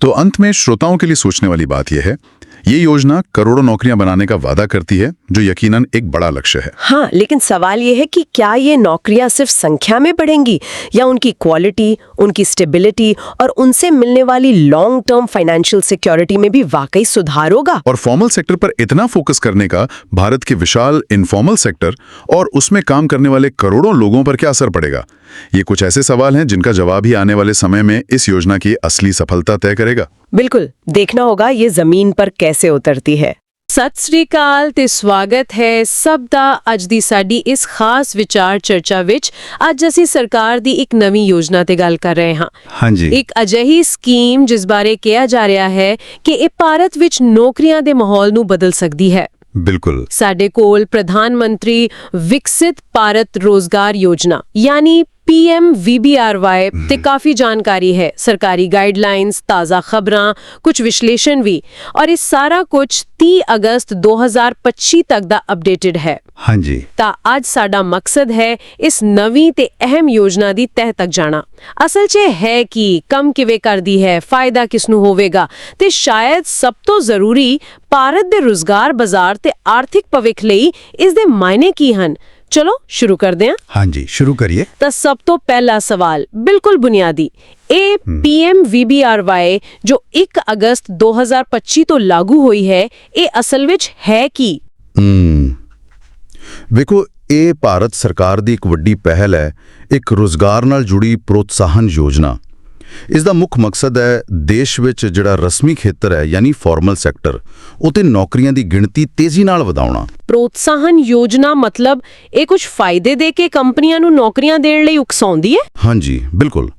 तो अंत में श्रोताओं के लिए सोचने वाली बात यह है, ये योजना करोड़ों नौकरियां बनाने का वादा करती है, जो यकीनन एक बड़ा लक्ष्य है। हाँ, लेकिन सवाल ये है कि क्या ये नौकरियां सिर्फ संख्या में बढ़ेंगी या उनकी क्वालिटी, उनकी स्टेबिलिटी और उनसे मिलने वाली लॉन्ग टर्म फाइनेंशियल सिक्योरिटी में भी वाकई सुधार होगा? और फॉर्मल सेक्टर पर इतना फोकस करने का भारत के विशाल इनफॉर्मल सेक्टर और उसमें काम करने वाले करोड़ों लोगों पर क्या असर पड़ेगा? ये कुछ ऐसे सवाल हैं जिनका जवाब ही आने वाले समय में इस योजना की असली सफलता तय करेगा। बिल्कुल, देखना होगा ये जमीन पर कैसे उतरती है। ਸਤਿ ਸ੍ਰੀ ਅਕਾਲ ਤੇ ਸਵਾਗਤ ਹੈ ਸਭ ਦਾ ਅੱਜ ਦੀ ਸਾਡੀ ਇਸ ਖਾਸ ਵਿਚਾਰ ਚਰਚਾ ਵਿੱਚ। ਅੱਜ ਅਸੀਂ ਸਰਕਾਰ ਦੀ ਇੱਕ ਨਵੀਂ ਯੋਜਨਾ ਤੇ ਗੱਲ ਕਰ ਰਹੇ ਹਾਂ। ਹਾਂਜੀ। ਇੱਕ ਅਜਿਹੀ ਸਕੀਮ ਜਿਸ ਬਾਰੇ ਕਿਹਾ ਜਾ ਰਿਹਾ ਹੈ ਕਿ ਇਹ ਭਾਰਤ ਵਿੱਚ ਨੌਕਰੀਆਂ ਦੇ ਮਾਹੌਲ ਨੂੰ ਬਦਲ ਸਕਦੀ ਹੈ। ਬਿਲਕੁਲ। ਸਾਡੇ ਕੋਲ ਪ੍ਰਧਾਨ ਮੰਤਰੀ ਵਿਕਸਿਤ ਭਾਰਤ ਰੋਜ਼ਗਾਰ ਯੋਜਨਾ ਯਾਨੀ PMVBRY ਤੇ ਕਾਫੀ ਜਾਣਕਾਰੀ ਹੈ, ਸਰਕਾਰੀ ਗਾਈਡਲਾਈਨਸ, ਤਾਜ਼ਾ ਖਬਰਾਂ, ਕੁਝ ਵਿਸ਼ਲੇਸ਼ਣ ਵੀ, ਔਰ ਇਹ ਸਾਰਾ ਕੁਝ 30 ਅਗਸਤ 2025 ਤੱਕ ਦਾ ਅਪਡੇਟਡ ਹੈ। ਹਾਂਜੀ। ਤਾਂ ਅੱਜ ਸਾਡਾ ਮਕਸਦ ਹੈ ਇਸ ਨਵੀਂ ਤੇ ਅਹਿਮ ਯੋਜਨਾ ਦੀ ਤਹਿ ਤੱਕ ਜਾਣਾ। ਅਸਲ 'ਚ ਹੈ ਕਿ ਕੰਮ ਕਿਵੇਂ ਕਰਦੀ ਹੈ, ਫਾਇਦਾ ਕਿਸ ਨੂੰ ਹੋਵੇਗਾ ਤੇ ਸ਼ਾਇਦ ਸਭ ਤੋਂ ਜ਼ਰੂਰੀ ਭਾਰਤ ਦੇ ਰੁਜ਼ਗਾਰ ਬਾਜ਼ਾਰ ਤੇ ਆਰਥਿਕ ਭਵਿੱਖ ਲਈ ਇਸ ਦੇ ਮਾਇਨੇ ਕੀ ਹਨ। ਚਲੋ ਸ਼ੁਰੂ ਕਰਦੇ ਹਾਂ। ਹਾਂਜੀ, ਸ਼ੁਰੂ ਕਰੀਏ। ਤਾਂ ਸਭ ਤੋਂ ਪਹਿਲਾ ਸਵਾਲ ਬਿਲਕੁਲ ਬੁਨਿਆਦੀ, ਇਹ PMVBRY ਜੋ 1 ਅਗਸਤ 2025 ਤੋਂ ਲਾਗੂ ਹੋਈ ਹੈ, ਇਹ ਅਸਲ ਵਿੱਚ ਹੈ ਕੀ? ਵੇਖੋ, ਇਹ ਭਾਰਤ ਸਰਕਾਰ ਦੀ ਇੱਕ ਵੱਡੀ ਪਹਿਲ ਹੈ, ਇੱਕ ਰੁਜ਼ਗਾਰ ਨਾਲ ਜੁੜੀ ਪ੍ਰੋਤਸਾਹਨ ਯੋਜਨਾ। ਇਸ ਦਾ ਮੁੱਖ ਮਕਸਦ ਹੈ ਦੇਸ਼ ਵਿੱਚ ਜਿਹੜਾ ਰਸਮੀ ਖੇਤਰ ਹੈ ਯਾਨੀ ਫਾਰਮਲ ਸੈਕਟਰ, ਉਤੇ ਨੌਕਰੀਆਂ ਦੀ ਗਿਣਤੀ ਤੇਜ਼ੀ ਨਾਲ ਵਧਾਉਣਾ। ਪ੍ਰੋਤਸਾਹਨ ਯੋਜਨਾ ਮਤਲਬ ਇਹ ਕੁਝ ਫਾਇਦੇ ਦੇ ਕੇ ਕੰਪਨੀਆਂ ਨੂੰ ਨੌਕਰੀਆਂ ਦੇਣ ਲਈ ਉਕਸਾਉਂਦੀ ਹੈ? ਹਾਂਜੀ, ਬਿਲਕੁਲ।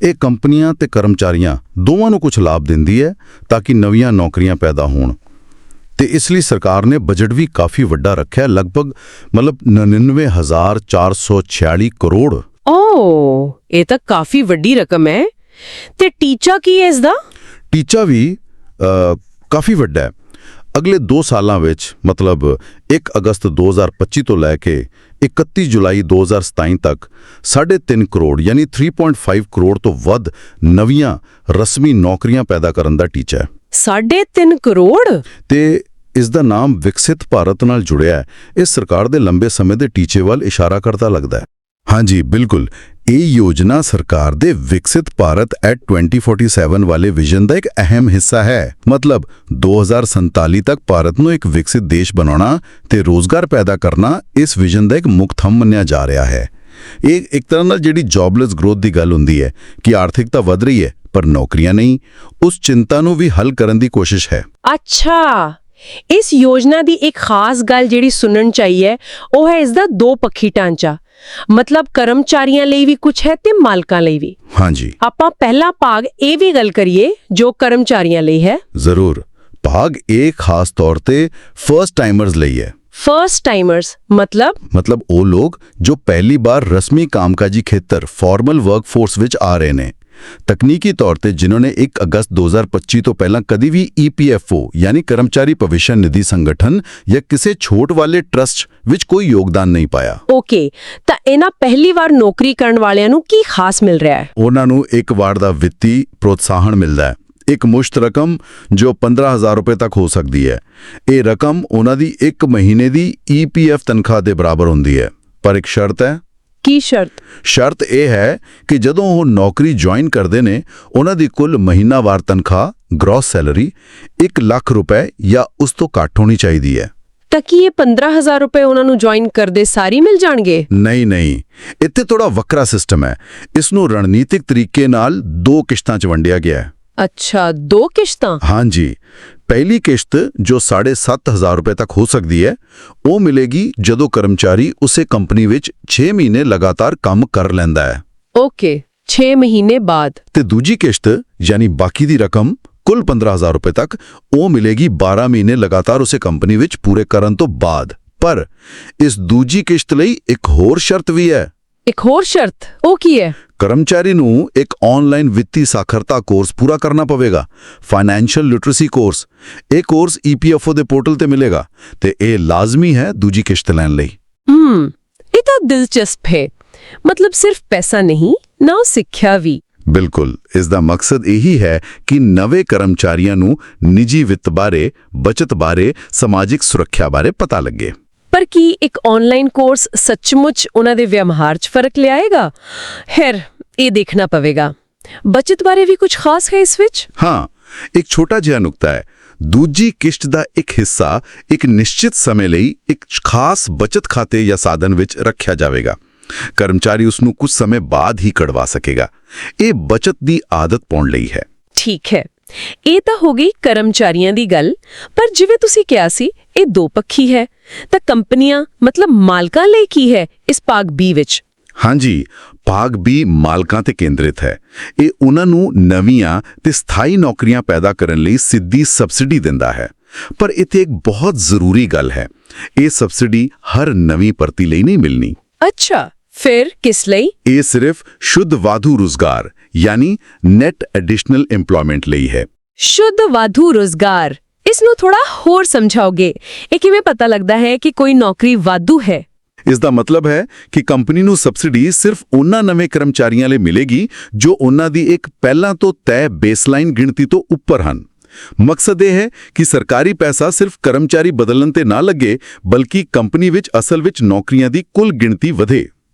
ਇਹ ਕੰਪਨੀਆਂ ਤੇ ਕਰਮਚਾਰੀਆਂ ਦੋਵਾਂ ਨੂੰ ਕੁਝ ਲਾਭ ਦਿੰਦੀ ਹੈ ਤਾਂ ਕਿ ਨਵੀਆਂ ਨੌਕਰੀਆਂ ਪੈਦਾ ਹੋਣ। ਤੇ ਇਸ ਲਈ ਸਰਕਾਰ ਨੇ ਬਜਟ ਵੀ ਕਾਫੀ ਵੱਡਾ ਰੱਖਿਆ, ਲਗਭਗ 99,446 ਕਰੋੜ। ਓ, ਇਹ ਤਾਂ ਕਾਫੀ ਵੱਡੀ ਰਕਮ ਹੈ। ਤੇ ਟੀਚਾ ਕੀ ਹੈ ਇਸ ਦਾ? ਟੀਚਾ ਵੀ ਕਾਫੀ ਵੱਡਾ ਹੈ। ਅਗਲੇ 2 ਸਾਲਾਂ ਵਿੱਚ ਮਤਲਬ 1 ਅਗਸਤ 2025 ਤੋਂ ਲੈ ਕੇ 31 ਜੁਲਾਈ 2027 ਤੱਕ 3.5 ਕਰੋੜ ਯਾਨੀ 3.5 ਕਰੋੜ ਤੋਂ ਵੱਧ ਨਵੀਆਂ ਰਸਮੀ ਨੌਕਰੀਆਂ ਪੈਦਾ ਕਰਨ ਦਾ ਟੀਚਾ ਹੈ। 3.5 ਕਰੋੜ? ਤੇ ਇਸ ਦਾ ਨਾਮ ਵਿਕਸਿਤ ਭਾਰਤ ਨਾਲ ਜੁੜਿਆ ਹੈ। ਇਹ ਸਰਕਾਰ ਦੇ ਲੰਬੇ ਸਮੇਂ ਦੇ ਟੀਚੇ ਵੱਲ ਇਸ਼ਾਰਾ ਕਰਦਾ ਲੱਗਦਾ ਹੈ। ਹਾਂਜੀ, ਬਿਲਕੁਲ। ਇਹ ਯੋਜਨਾ ਸਰਕਾਰ ਦੇ ਵਿਕਸਿਤ ਭਾਰਤ ਐਟ 2047 ਵਾਲੇ ਵਿਜ਼ਨ ਦਾ ਇੱਕ ਅਹਿਮ ਹਿੱਸਾ ਹੈ। ਮਤਲਬ 2047 ਤੱਕ ਭਾਰਤ ਨੂੰ ਇੱਕ ਵਿਕਸਿਤ ਦੇਸ਼ ਬਣਾਉਣਾ ਤੇ ਰੋਜ਼ਗਾਰ ਪੈਦਾ ਕਰਨਾ ਇਸ ਵਿਜ਼ਨ ਦਾ ਇੱਕ ਮੁੱਖ ਥੰਮ ਮੰਨਿਆ ਜਾ ਰਿਹਾ ਹੈ। ਇਹ ਇੱਕ ਤਰ੍ਹਾਂ ਨਾਲ ਜਿਹੜੀ ਜੌਬਲੈਸ ਗਰੋਥ ਦੀ ਗੱਲ ਹੁੰਦੀ ਹੈ ਕਿ ਆਰਥਿਕਤਾ ਵਧ ਰਹੀ ਹੈ ਪਰ ਨੌਕਰੀਆਂ ਨਹੀਂ, ਉਸ ਚਿੰਤਾ ਨੂੰ ਵੀ ਹੱਲ ਕਰਨ ਦੀ ਕੋਸ਼ਿਸ਼ ਹੈ। ਅੱਛਾ, ਇਸ ਯੋਜਨਾ ਦੀ ਇੱਕ ਖਾਸ ਗੱਲ ਜਿਹੜੀ ਸੁਣਨ ਚਾਹੀਏ ਉਹ ਹੈ ਇਸ ਦਾ 2 ਪੱਖੀ ਢਾਂਚਾ। ਮਤਲਬ ਕਰਮਚਾਰੀਆਂ ਲਈ ਵੀ ਕੁਝ ਹੈ ਤੇ ਮਾਲਕਾਂ ਲਈ ਵੀ। ਹਾਂਜੀ। ਆਪਾਂ ਪਹਿਲਾ ਭਾਗ ਇਹ ਵੀ ਗੱਲ ਕਰੀਏ ਜੋ ਕਰਮਚਾਰੀਆਂ ਲਈ ਹੈ। ਜ਼ਰੂਰ। ਭਾਗ ਇਹ ਖਾਸ ਤੌਰ ਤੇ ਫਰਸਟ ਟਾਈਮਰਸ ਲਈ ਹੈ। ਫਰਸਟ ਟਾਈਮਰਸ ਮਤਲਬ ਉਹ ਲੋਕ ਜੋ ਪਹਿਲੀ ਵਾਰ ਰਸਮੀ ਕਾਮਕਾਜੀ ਖੇਤਰ ਫਾਰਮਲ ਵਰਕਫੋਰਸ ਵਿੱਚ ਆ ਰਹੇ ਨੇ। ਤਕਨੀਕੀ ਤੌਰ ਤੇ ਜਿਨ੍ਹਾਂ ਨੇ 1 ਅਗਸਤ 2025 ਤੋਂ ਪਹਿਲਾਂ ਕਦੀ ਵੀ EPFO ਯਾਨੀ ਕਰਮਚਾਰੀ ਭਵਿੱਖ ਨਿਧੀ ਸੰਗਠਨ ਜਾਂ ਕਿਸੇ ਛੋਟ ਵਾਲੇ ਟਰਸਟ ਵਿੱਚ ਕੋਈ ਯੋਗਦਾਨ ਨਹੀਂ ਪਾਇਆ। ਓਕੇ, ਤਾਂ ਇਹਨਾਂ ਪਹਿਲੀ ਵਾਰ ਨੌਕਰੀ ਕਰਨ ਵਾਲਿਆਂ ਨੂੰ ਕੀ ਖਾਸ ਮਿਲ ਰਿਹਾ ਹੈ? ਉਹਨਾਂ ਨੂੰ ਇੱਕ ਵਾਰ ਦਾ ਵਿੱਤੀ ਪ੍ਰੋਤਸਾਹਨ ਮਿਲਦਾ ਹੈ, ਇੱਕ ਮੁਸ਼ਤ ਰਕਮ ਜੋ 15,000 ਰੁਪਏ ਤੱਕ ਹੋ ਸਕਦੀ ਹੈ। ਇਹ ਰਕਮ ਉਹਨਾਂ ਦੀ 1 ਮਹੀਨੇ ਦੀ EPF ਤਨਖਾਹ ਦੇ ਬਰਾਬਰ ਹੁੰਦੀ ਹੈ। ਪਰ ਇੱਕ ਸ਼ਰਤ ਹੈ। ਕੀ ਸ਼ਰਤ? ਸ਼ਰਤ ਇਹ ਹੈ ਕਿ ਜਦੋਂ ਉਹ ਨੌਕਰੀ ਜੁਆਇਨ ਕਰਦੇ ਨੇ ਉਹਨਾਂ ਦੀ ਕੁੱਲ ਮਹੀਨਾਵਾਰ ਤਨਖਾਹ ਗ੍ਰੌਸ ਸੈਲਰੀ 1 ਲੱਖ ਰੁਪਏ ਜਾਂ ਉਸ ਤੋਂ ਘੱਟ ਹੋਣੀ ਚਾਹੀਦੀ ਹੈ। ਤਾਂ ਕੀ ਇਹ 15,000 ਰੁਪਏ ਉਹਨਾਂ ਨੂੰ ਜੁਆਇਨ ਕਰਦੇ ਸਾਰੀ ਮਿਲ ਜਾਣਗੇ? ਨਹੀਂ, ਇੱਥੇ ਥੋੜਾ ਵੱਖਰਾ ਸਿਸਟਮ ਹੈ। ਇਸ ਨੂੰ ਰਣਨੀਤਿਕ ਤਰੀਕੇ ਨਾਲ 2 ਕਿਸ਼ਤਾਂ 'ਚ ਵੰਡਿਆ ਗਿਆ ਹੈ। ਅੱਛਾ, 2 ਕਿਸ਼ਤਾਂ? ਹਾਂਜੀ। ਪਹਿਲੀ ਕਿਸ਼ਤ ਜੋ 7,500 ਰੁਪਏ ਤੱਕ ਹੋ ਸਕਦੀ ਹੈ, ਉਹ ਮਿਲੇਗੀ ਜਦੋਂ ਕਰਮਚਾਰੀ ਉਸੇ ਕੰਪਨੀ ਵਿੱਚ 6 ਮਹੀਨੇ ਲਗਾਤਾਰ ਕੰਮ ਕਰ ਲੈਂਦਾ ਹੈ। ਓਕੇ, 6 ਮਹੀਨੇ ਬਾਅਦ। ਤੇ ਦੂਜੀ ਕਿਸ਼ਤ ਯਾਨੀ ਬਾਕੀ ਦੀ ਰਕਮ ਕੁੱਲ 15,000 ਰੁਪਏ ਤੱਕ, ਉਹ ਮਿਲੇਗੀ 12 ਮਹੀਨੇ ਲਗਾਤਾਰ ਉਸੇ ਕੰਪਨੀ ਵਿੱਚ ਪੂਰੇ ਕਰਨ ਤੋਂ ਬਾਅਦ। ਪਰ ਇਸ ਦੂਜੀ ਕਿਸ਼ਤ ਲਈ ਇੱਕ ਹੋਰ ਸ਼ਰਤ ਵੀ ਹੈ। ਇੱਕ ਹੋਰ ਸ਼ਰਤ? ਉਹ ਕੀ ਹੈ? ਕਰਮਚਾਰੀ ਨੂੰ ਇੱਕ ਆਨਲਾਈਨ ਵਿੱਤੀ ਸਾਖਰਤਾ ਕੋਰਸ ਪੂਰਾ ਕਰਨਾ ਪਵੇਗਾ, ਫਾਈਨੈਂਸ਼ੀਅਲ ਲਿਟਰੇਸੀ ਕੋਰਸ। ਇਹ ਕੋਰਸ EPFO ਦੇ ਪੋਰਟਲ ਤੇ ਮਿਲੇਗਾ ਤੇ ਇਹ ਲਾਜ਼ਮੀ ਹੈ ਦੂਜੀ ਕਿਸ਼ਤ ਲੈਣ ਲਈ। ਇਹ ਤਾਂ ਦਿਲਚਸਪ ਹੈ। ਮਤਲਬ ਸਿਰਫ ਪੈਸਾ ਨਹੀਂ, ਨਾ ਸਿੱਖਿਆ ਵੀ। ਬਿਲਕੁਲ। ਇਸ ਦਾ ਮਕਸਦ ਇਹੀ ਹੈ ਕਿ ਨਵੇਂ ਕਰਮਚਾਰੀਆਂ ਨੂੰ ਨਿੱਜੀ ਵਿੱਤ ਬਾਰੇ, ਬਚਤ ਬਾਰੇ, ਸਮਾਜਿਕ ਸੁਰੱਖਿਆ ਬਾਰੇ ਪਤਾ ਲੱਗੇ। ਪਰ ਕੀ ਇੱਕ ਆਨਲਾਈਨ ਕੋਰਸ ਸੱਚਮੁੱਚ ਉਹਨਾਂ ਦੇ ਵਿਵਹਾਰ 'ਚ ਫਰਕ ਲਿਆਏਗਾ? ਇਹ ਦੇਖਣਾ ਪਵੇਗਾ। ਬਚਤ ਬਾਰੇ ਵੀ ਕੁਝ ਖਾਸ ਹੈ ਇਸ ਵਿੱਚ? ਹਾਂ, ਇੱਕ ਛੋਟਾ ਜਿਹਾ ਨੁਕਤਾ ਹੈ। ਦੂਜੀ ਕਿਸ਼ਤ ਦਾ ਇੱਕ ਹਿੱਸਾ ਇੱਕ ਨਿਸ਼ਚਿਤ ਸਮੇਂ ਲਈ ਇੱਕ ਖਾਸ ਬਚਤ ਖਾਤੇ ਜਾਂ ਸਾਧਨ ਵਿੱਚ ਰੱਖਿਆ ਜਾਵੇਗਾ। ਕਰਮਚਾਰੀ ਉਸ ਨੂੰ ਕੁਝ ਸਮੇਂ ਬਾਅਦ ਹੀ ਕਢਵਾ ਸਕੇਗਾ। ਇਹ ਬਚਤ ਦੀ ਆਦਤ ਪਾਉਣ ਲਈ ਹੈ। ਠੀਕ ਹੈ। ਇਹ ਤਾਂ ਹੋ ਗਈ ਕਰਮਚਾਰੀਆਂ ਦੀ ਗੱਲ, ਪਰ ਜਿਵੇਂ ਤੁਸੀਂ ਕਿਹਾ ਸੀ ਇਹ ਦੋ ਪੱਖੀ ਹੈ, ਤਾਂ ਕੰਪਨੀਆਂ ਮਤਲਬ ਮਾਲਕਾਂ ਲਈ ਕੀ ਹੈ ਇਸ ਭਾਗ B ਵਿੱਚ? ਹਾਂਜੀ, ਭਾਗ B ਮਾਲਕਾਂ ਤੇ ਕੇਂਦਰਿਤ ਹੈ। ਇਹ ਉਹਨਾਂ ਨੂੰ ਨਵੀਆਂ ਤੇ ਸਥਾਈ ਨੌਕਰੀਆਂ ਪੈਦਾ ਕਰਨ ਲਈ ਸਿੱਧੀ ਸਬਸਿਡੀ ਦਿੰਦਾ ਹੈ। ਪਰ ਇੱਥੇ ਇੱਕ ਬਹੁਤ ਜ਼ਰੂਰੀ ਗੱਲ ਹੈ, ਇਹ ਸਬਸਿਡੀ ਹਰ ਨਵੀਂ ਭਰਤੀ ਲਈ ਨਹੀਂ ਮਿਲਣੀ। ਅੱਛਾ, ਫਿਰ ਕਿਸ ਲਈ? ਇਹ ਸਿਰਫ ਸ਼ੁੱਧ ਵਾਧੂ ਰੁਜ਼ਗਾਰ ਯਾਨੀ ਨੈਟ ਐਡੀਸ਼ਨਲ ਏਮਪਲੋਇਮੈਂਟ ਲਈ ਹੈ। ਸ਼ੁੱਧ ਵਾਧੂ ਰੁਜ਼ਗਾਰ, ਇਸ ਨੂੰ ਥੋੜਾ ਹੋਰ ਸਮਝਾਓਗੇ? ਇਹ ਕਿਵੇਂ ਪਤਾ ਲੱਗਦਾ ਹੈ ਕਿ ਕੋਈ ਨੌਕਰੀ ਵਾਧੂ ਹੈ? ਇਸ ਦਾ ਮਤਲਬ ਹੈ ਕਿ ਕੰਪਨੀ ਨੂੰ ਸਬਸਿਡੀ ਸਿਰਫ ਉਹਨਾਂ ਨਵੇਂ ਕਰਮਚਾਰੀਆਂ ਲਈ ਮਿਲੇਗੀ ਜੋ ਉਹਨਾਂ ਦੀ ਇੱਕ ਪਹਿਲਾਂ ਤੋਂ ਤੈਅ ਬੇਸਲਾਈਨ ਗਿਣਤੀ ਤੋਂ ਉੱਪਰ ਹਨ। ਮਕਸਦ ਇਹ ਹੈ ਕਿ ਸਰਕਾਰੀ ਪੈਸਾ ਸਿਰਫ ਕਰਮਚਾਰੀ ਬਦਲਣ ਤੇ ਨਾ ਲੱਗੇ, ਬਲਕਿ ਕੰਪਨੀ ਵਿੱਚ ਅਸਲ ਵਿੱਚ ਨੌਕਰੀਆਂ ਦੀ ਕੁੱਲ ਗਿਣਤੀ ਵਧੇ।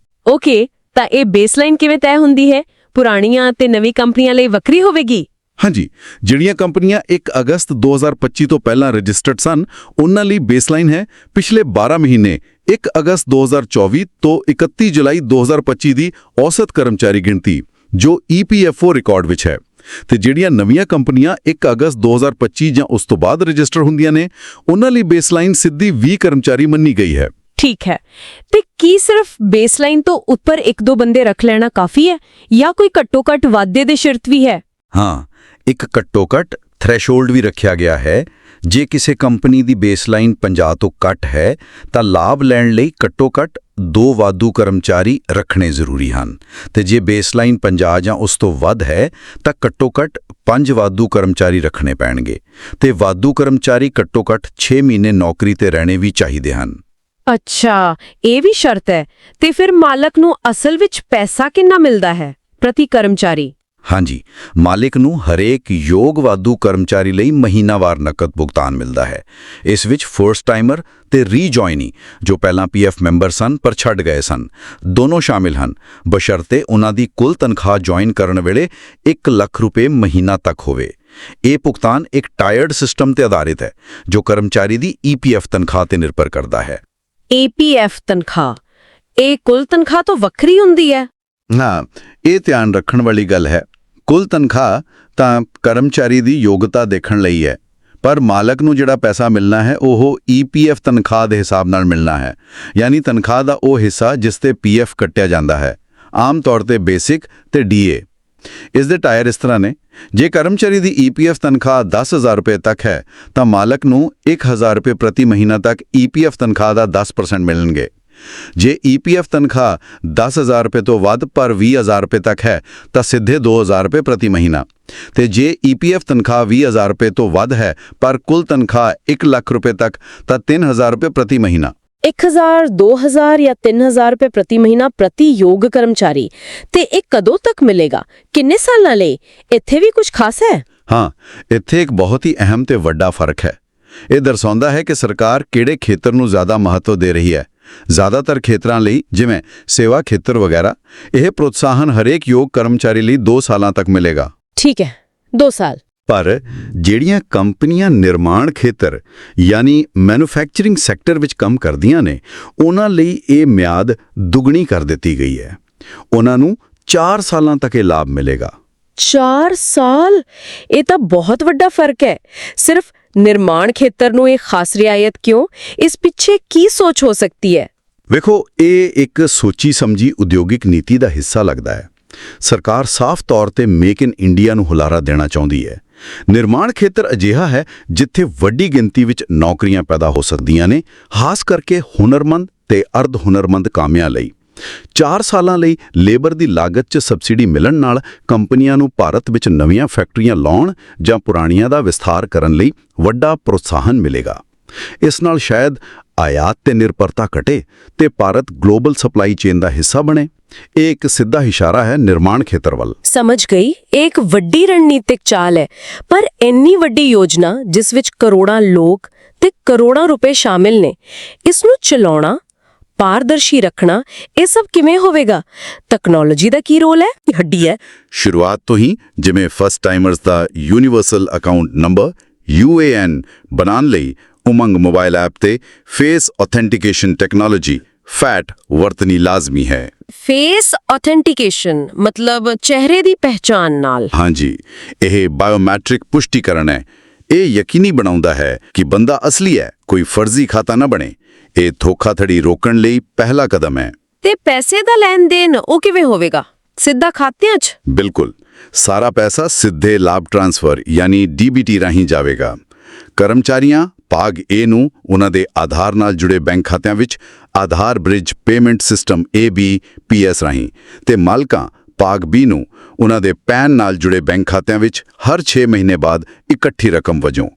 ਓਕੇ, ਤਾਂ ਇਹ ਬੇਸਲਾਈਨ ਕਿਵੇਂ ਤੈਅ ਹੁੰਦੀ ਹੈ? ਪੁਰਾਣੀਆਂ ਤੇ ਨਵੀਂ ਕੰਪਨੀਆਂ ਲਈ ਵੱਖਰੀ ਹੋਵੇਗੀ? ਹਾਂਜੀ, ਜਿਹੜੀਆਂ ਕੰਪਨੀਆਂ 1 ਅਗਸਤ 2025 ਤੋਂ ਪਹਿਲਾਂ ਰਜਿਸਟਰਡ ਸਨ, ਉਹਨਾਂ ਲਈ ਬੇਸਲਾਈਨ ਹੈ ਪਿਛਲੇ 12 ਮਹੀਨੇ 1 ਅਗਸਤ 2024 ਤੋਂ 31 ਜੁਲਾਈ 2025 ਦੀ ਔਸਤ ਕਰਮਚਾਰੀ ਗਿਣਤੀ, ਜੋ EPFO ਰਿਕਾਰਡ ਵਿੱਚ ਹੈ। ਤੇ ਜਿਹੜੀਆਂ ਨਵੀਆਂ ਕੰਪਨੀਆਂ 1 ਅਗਸਤ 2025 ਜਾਂ ਉਸ ਤੋਂ ਬਾਅਦ ਰਜਿਸਟਰ ਹੁੰਦੀਆਂ ਨੇ, ਉਹਨਾਂ ਲਈ ਬੇਸਲਾਈਨ ਸਿੱਧੀ 20 ਕਰਮਚਾਰੀ ਮੰਨੀ ਗਈ ਹੈ। ਠੀਕ ਹੈ, ਤੇ ਕੀ ਸਿਰਫ ਬੇਸਲਾਈਨ ਤੋਂ ਉੱਪਰ 1-2 ਬੰਦੇ ਰੱਖ ਲੈਣਾ ਕਾਫੀ ਹੈ ਜਾਂ ਕੋਈ ਘੱਟੋ-ਘੱਟ ਵਾਧੇ ਦੇ ਸ਼ਰਤ ਵੀ ਹੈ? ਹਾਂ, ਇੱਕ ਘੱਟੋ-ਘੱਟ ਥ੍ਰੈਸ਼ੋਲਡ ਵੀ ਰੱਖਿਆ ਗਿਆ ਹੈ। ਜੇ ਕਿਸੇ ਕੰਪਨੀ ਦੀ ਬੇਸਲਾਈਨ 50 ਤੋਂ ਘੱਟ ਹੈ ਤਾਂ ਲਾਭ ਲੈਣ ਲਈ ਘੱਟੋ-ਘੱਟ 2 ਵਾਧੂ ਕਰਮਚਾਰੀ ਰੱਖਣੇ ਜ਼ਰੂਰੀ ਹਨ, ਤੇ ਜੇ ਬੇਸਲਾਈਨ 50 ਜਾਂ ਉਸ ਤੋਂ ਵੱਧ ਹੈ ਤਾਂ ਘੱਟੋ-ਘੱਟ 5 ਵਾਧੂ ਕਰਮਚਾਰੀ ਰੱਖਣੇ ਪੈਣਗੇ, ਤੇ ਵਾਧੂ ਕਰਮਚਾਰੀ ਘੱਟੋ-ਘੱਟ 6 ਮਹੀਨੇ ਨੌਕਰੀ ਤੇ ਰਹਿਣੇ ਵੀ ਚਾਹੀਦੇ ਹਨ। ਅੱਛਾ, ਇਹ ਵੀ ਸ਼ਰਤ ਹੈ। ਤੇ ਫਿਰ ਮਾਲਕ ਨੂੰ ਅਸਲ ਵਿੱਚ ਪੈਸਾ ਕਿੰਨਾ ਮਿਲਦਾ ਹੈ ਪ੍ਰਤੀ ਕਰਮਚਾਰੀ? ਹਾਂਜੀ, ਮਾਲਿਕ ਨੂੰ ਹਰੇਕ ਯੋਗ ਵਾਧੂ ਕਰਮਚਾਰੀ ਲਈ ਮਹੀਨਾਵਾਰ ਨਕਦ ਭੁਗਤਾਨ ਮਿਲਦਾ ਹੈ। ਇਸ ਵਿੱਚ ਫਰਸਟ ਟਾਈਮਰ ਤੇ ਰੀਜੁਆਇਨੀ ਜੋ ਪਹਿਲਾਂ PF ਮੈਂਬਰ ਸਨ ਪਰ ਛੱਡ ਗਏ ਸਨ, ਦੋਨੋਂ ਸ਼ਾਮਿਲ ਹਨ, ਬਸ਼ਰਤੇ ਉਹਨਾਂ ਦੀ ਕੁੱਲ ਤਨਖਾਹ ਜੁਆਇਨ ਕਰਨ ਵੇਲੇ 1 ਲੱਖ ਰੁਪਏ ਮਹੀਨਾ ਤੱਕ ਹੋਵੇ। ਇਹ ਭੁਗਤਾਨ ਇੱਕ ਟਾਇਰਡ ਸਿਸਟਮ ਤੇ ਆਧਾਰਿਤ ਹੈ ਜੋ ਕਰਮਚਾਰੀ ਦੀ EPF ਤਨਖਾਹ ਤੇ ਨਿਰਭਰ ਕਰਦਾ ਹੈ। APF ਤਨਖਾਹ, ਇਹ ਕੁੱਲ ਤਨਖਾਹ ਤੋਂ ਵੱਖਰੀ ਹੁੰਦੀ ਹੈ? ਹਾਂ, ਇਹ ਧਿਆਨ ਰੱਖਣ ਵਾਲੀ ਗੱਲ ਹੈ। ਕੁੱਲ ਤਨਖਾਹ ਤਾਂ ਕਰਮਚਾਰੀ ਦੀ ਯੋਗਤਾ ਦੇਖਣ ਲਈ ਹੈ, ਪਰ ਮਾਲਕ ਨੂੰ ਜਿਹੜਾ ਪੈਸਾ ਮਿਲਣਾ ਹੈ ਉਹ EPF ਤਨਖਾਹ ਦੇ ਹਿਸਾਬ ਨਾਲ ਮਿਲਣਾ ਹੈ, ਯਾਨੀ ਤਨਖਾਹ ਦਾ ਉਹ ਹਿੱਸਾ ਜਿਸ ਤੇ PF ਕੱਟਿਆ ਜਾਂਦਾ ਹੈ, ਆਮ ਤੌਰ ਤੇ ਬੇਸਿਕ ਤੇ DA। ਇਸ ਦੇ ਟਾਇਰ ਇਸ ਤਰ੍ਹਾਂ ਨੇ, ਜੇ ਕਰਮਚਾਰੀ ਦੀ EPF ਤਨਖਾਹ 10,000 ਰੁਪਏ ਤੱਕ ਹੈ ਤਾਂ ਮਾਲਕ ਨੂੰ 1,000 ਰੁਪਏ ਪ੍ਰਤੀ ਮਹੀਨਾ ਤੱਕ EPF ਤਨਖਾਹ ਦਾ 10% ਮਿਲਣਗੇ। ਜੇ EPF ਤਨਖਾਹ 10,000 ਰੁਪਏ ਤੋਂ ਵੱਧ ਪਰ 20,000 ਰੁਪਏ ਤੱਕ ਹੈ ਤਾਂ ਸਿੱਧੇ 2,000 ਰੁਪਏ ਪ੍ਰਤੀ ਮਹੀਨਾ, ਤੇ ਜੇ EPF ਤਨਖਾਹ 20,000 ਰੁਪਏ ਤੋਂ ਵੱਧ ਹੈ ਪਰ ਕੁੱਲ ਤਨਖਾਹ 1 ਲੱਖ ਰੁਪਏ ਤੱਕ ਤਾਂ 3,000 ਰੁਪਏ ਪ੍ਰਤੀ ਮਹੀਨਾ। 1,000, 2,000 ਜਾਂ 3,000 ਰੁਪਏ ਪ੍ਰਤੀ ਮਹੀਨਾ ਪ੍ਰਤੀ ਯੋਗ ਕਰਮਚਾਰੀ। ਤੇ ਇਹ ਕਦੋਂ ਤੱਕ ਮਿਲੇਗਾ? ਕਿੰਨੇ ਸਾਲਾਂ ਲਈ? ਇੱਥੇ ਵੀ ਕੁਝ ਖਾਸ ਹੈ? ਹਾਂ, ਇੱਥੇ ਇੱਕ ਬਹੁਤ ਹੀ ਅਹਿਮ ਤੇ ਵੱਡਾ ਫਰਕ ਹੈ। ਇਹ ਦਰਸਾਉਂਦਾ ਹੈ ਕਿ ਸਰਕਾਰ ਕਿਹੜੇ ਖੇਤਰ ਨੂੰ ਜ਼ਿਆਦਾ ਮਹੱਤਵ ਦੇ ਰਹੀ ਹੈ। ਜ਼ਿਆਦਾਤਰ ਖੇਤਰਾਂ ਲਈ, ਜਿਵੇਂ ਸੇਵਾ ਖੇਤਰ ਵਗੈਰਾ, ਇਹ ਪ੍ਰੋਤਸਾਹਨ ਹਰੇਕ ਯੋਗ ਕਰਮਚਾਰੀ ਲਈ 2 ਸਾਲਾਂ ਤੱਕ ਮਿਲੇਗਾ। ਠੀਕ ਹੈ, 2 ਸਾਲ। ਪਰ ਜਿਹੜੀਆਂ ਕੰਪਨੀਆਂ ਨਿਰਮਾਣ ਖੇਤਰ ਯਾਨੀ ਮੈਨੂਫੈਕਚਰਿੰਗ ਸੈਕਟਰ ਵਿੱਚ ਕੰਮ ਕਰਦੀਆਂ ਨੇ, ਉਹਨਾਂ ਲਈ ਇਹ ਮਿਆਦ ਦੁੱਗਣੀ ਕਰ ਦਿੱਤੀ ਗਈ ਹੈ। ਉਹਨਾਂ ਨੂੰ 4 ਸਾਲਾਂ ਤੱਕ ਇਹ ਲਾਭ ਮਿਲੇਗਾ। 4 ਸਾਲ? ਇਹ ਤਾਂ ਬਹੁਤ ਵੱਡਾ ਫਰਕ ਹੈ। ਸਿਰਫ ਨਿਰਮਾਣ ਖੇਤਰ ਨੂੰ ਇਹ ਖਾਸ ਰਿਆਇਤ ਕਿਉਂ? ਇਸ ਪਿੱਛੇ ਕੀ ਸੋਚ ਹੋ ਸਕਦੀ ਹੈ? ਵੇਖੋ, ਇਹ ਇੱਕ ਸੋਚੀ ਸਮਝੀ ਉਦਯੋਗਿਕ ਨੀਤੀ ਦਾ ਹਿੱਸਾ ਲੱਗਦਾ ਹੈ। ਸਰਕਾਰ ਸਾਫ਼ ਤੌਰ ਤੇ ਮੇਕ ਇਨ ਇੰਡੀਆ ਨੂੰ ਹੁਲਾਰਾ ਦੇਣਾ ਚਾਹੁੰਦੀ ਹੈ। ਨਿਰਮਾਣ ਖੇਤਰ ਅਜਿਹਾ ਹੈ ਜਿੱਥੇ ਵੱਡੀ ਗਿਣਤੀ ਵਿੱਚ ਨੌਕਰੀਆਂ ਪੈਦਾ ਹੋ ਸਕਦੀਆਂ ਨੇ, ਖਾਸ ਕਰਕੇ ਹੁਨਰਮੰਦ ਤੇ ਅਰਧ ਹੁਨਰਮੰਦ ਕਾਮਿਆਂ ਲਈ। 4 ਸਾਲਾਂ ਲਈ ਲੇਬਰ ਦੀ ਲਾਗਤ 'ਚ ਸਬਸਿਡੀ ਮਿਲਣ ਨਾਲ ਕੰਪਨੀਆਂ ਨੂੰ ਭਾਰਤ ਵਿੱਚ ਨਵੀਆਂ ਫੈਕਟਰੀਆਂ ਲਾਉਣ ਜਾਂ ਪੁਰਾਣੀਆਂ ਦਾ ਵਿਸਥਾਰ ਕਰਨ ਲਈ ਵੱਡਾ ਪ੍ਰੋਤਸਾਹਨ ਮਿਲੇਗਾ। ਇਸ ਨਾਲ ਸ਼ਾਇਦ ਆਯਾਤ ਤੇ ਨਿਰਭਰਤਾ ਘਟੇ ਤੇ ਭਾਰਤ ਗਲੋਬਲ ਸਪਲਾਈ ਚੇਨ ਦਾ ਹਿੱਸਾ ਬਣੇ। ਇਹ ਇੱਕ ਸਿੱਧਾ ਇਸ਼ਾਰਾ ਹੈ ਨਿਰਮਾਣ ਖੇਤਰ ਵੱਲ। ਸਮਝ ਗਈ, ਇਹ ਇੱਕ ਵੱਡੀ ਰਣਨੀਤਿਕ ਚਾਲ ਹੈ। ਪਰ ਇੰਨੀ ਵੱਡੀ ਯੋਜਨਾ ਜਿਸ ਵਿੱਚ ਕਰੋੜਾਂ ਲੋਕ ਤੇ ਕਰੋੜਾਂ ਰੁਪਏ ਸ਼ਾਮਿਲ ਨੇ, ਇਸ ਨੂੰ ਚਲਾਉਣਾ, ਪਾਰਦਰਸ਼ੀ ਰੱਖਣਾ, ਇਹ ਸਭ ਕਿਵੇਂ ਹੋਵੇਗਾ? ਟੈਕਨੋਲੋਜੀ ਦਾ ਕੀ ਰੋਲ ਹੈ? ਹੱਡੀ ਹੈ। ਸ਼ੁਰੂਆਤ ਤੋਂ ਹੀ ਜਿਵੇਂ ਫਸਟ ਟਾਈਮਰਸ ਦਾ ਯੂਨੀਵਰਸਲ ਅਕਾਊਂਟ ਨੰਬਰ UAN ਬਣਾਉਣ ਲਈ ਉਮੰਗ ਮੋਬਾਈਲ ਐਪ ਤੇ ਫੇਸ ਆਥੈਂਟੀਕੇਸ਼ਨ ਟੈਕਨੋਲੋਜੀ FAT ਵਰਤਣੀ ਲਾਜ਼ਮੀ ਹੈ। ਫੇਸ ਆਥੈਂਟੀਕੇਸ਼ਨ ਮਤਲਬ ਚਿਹਰੇ ਦੀ ਪਹਿਚਾਣ ਨਾਲ। ਹਾਂਜੀ, ਇਹ ਬਾਇਓਮੈਟ੍ਰਿਕ ਪੁਸ਼ਟੀਕਰਨ ਹੈ। ਇਹ ਯਕੀਨੀ ਬਣਾਉਂਦਾ ਹੈ ਕਿ ਬੰਦਾ ਅਸਲੀ ਹੈ, ਕੋਈ ਫਰਜ਼ੀ ਖਾਤਾ ਨਾ ਬਣੇ। ਇਹ ਧੋਖਾਧੜੀ ਰੋਕਣ ਲਈ ਪਹਿਲਾ ਕਦਮ ਹੈ। ਤੇ ਪੈਸੇ ਦਾ ਲੈਣ ਦੇਣ ਉਹ ਕਿਵੇਂ ਹੋਵੇਗਾ? ਸਿੱਧਾ ਖਾਤਿਆਂ 'ਚ? ਬਿਲਕੁਲ, ਸਾਰਾ ਪੈਸਾ ਸਿੱਧੇ ਲਾਭ ਟ੍ਰਾਂਸਫਰ ਯਾਨੀ ਡੀਬੀਟੀ ਰਾਹੀਂ ਜਾਵੇਗਾ। ਕਰਮਚਾਰੀਆਂ ਭਾਗ ਏ ਨੂੰ ਉਹਨਾਂ ਦੇ ਆਧਾਰ ਨਾਲ ਜੁੜੇ ਬੈਂਕ ਖਾਤਿਆਂ ਵਿੱਚ ਆਧਾਰ ਬ੍ਰਿਜ ਪੇਮੈਂਟ ਸਿਸਟਮ ABPS ਰਾਹੀਂ, ਤੇ ਮਾਲਕਾਂ ਭਾਗ ਬੀ ਨੂੰ ਉਹਨਾਂ ਦੇ ਪੈਨ ਨਾਲ ਜੁੜੇ ਬੈਂਕ ਖਾਤਿਆਂ ਵਿੱਚ ਹਰ 6 ਮਹੀਨੇ ਬਾਅਦ ਇਕੱਠੀ ਰਕਮ ਵਜੋਂ।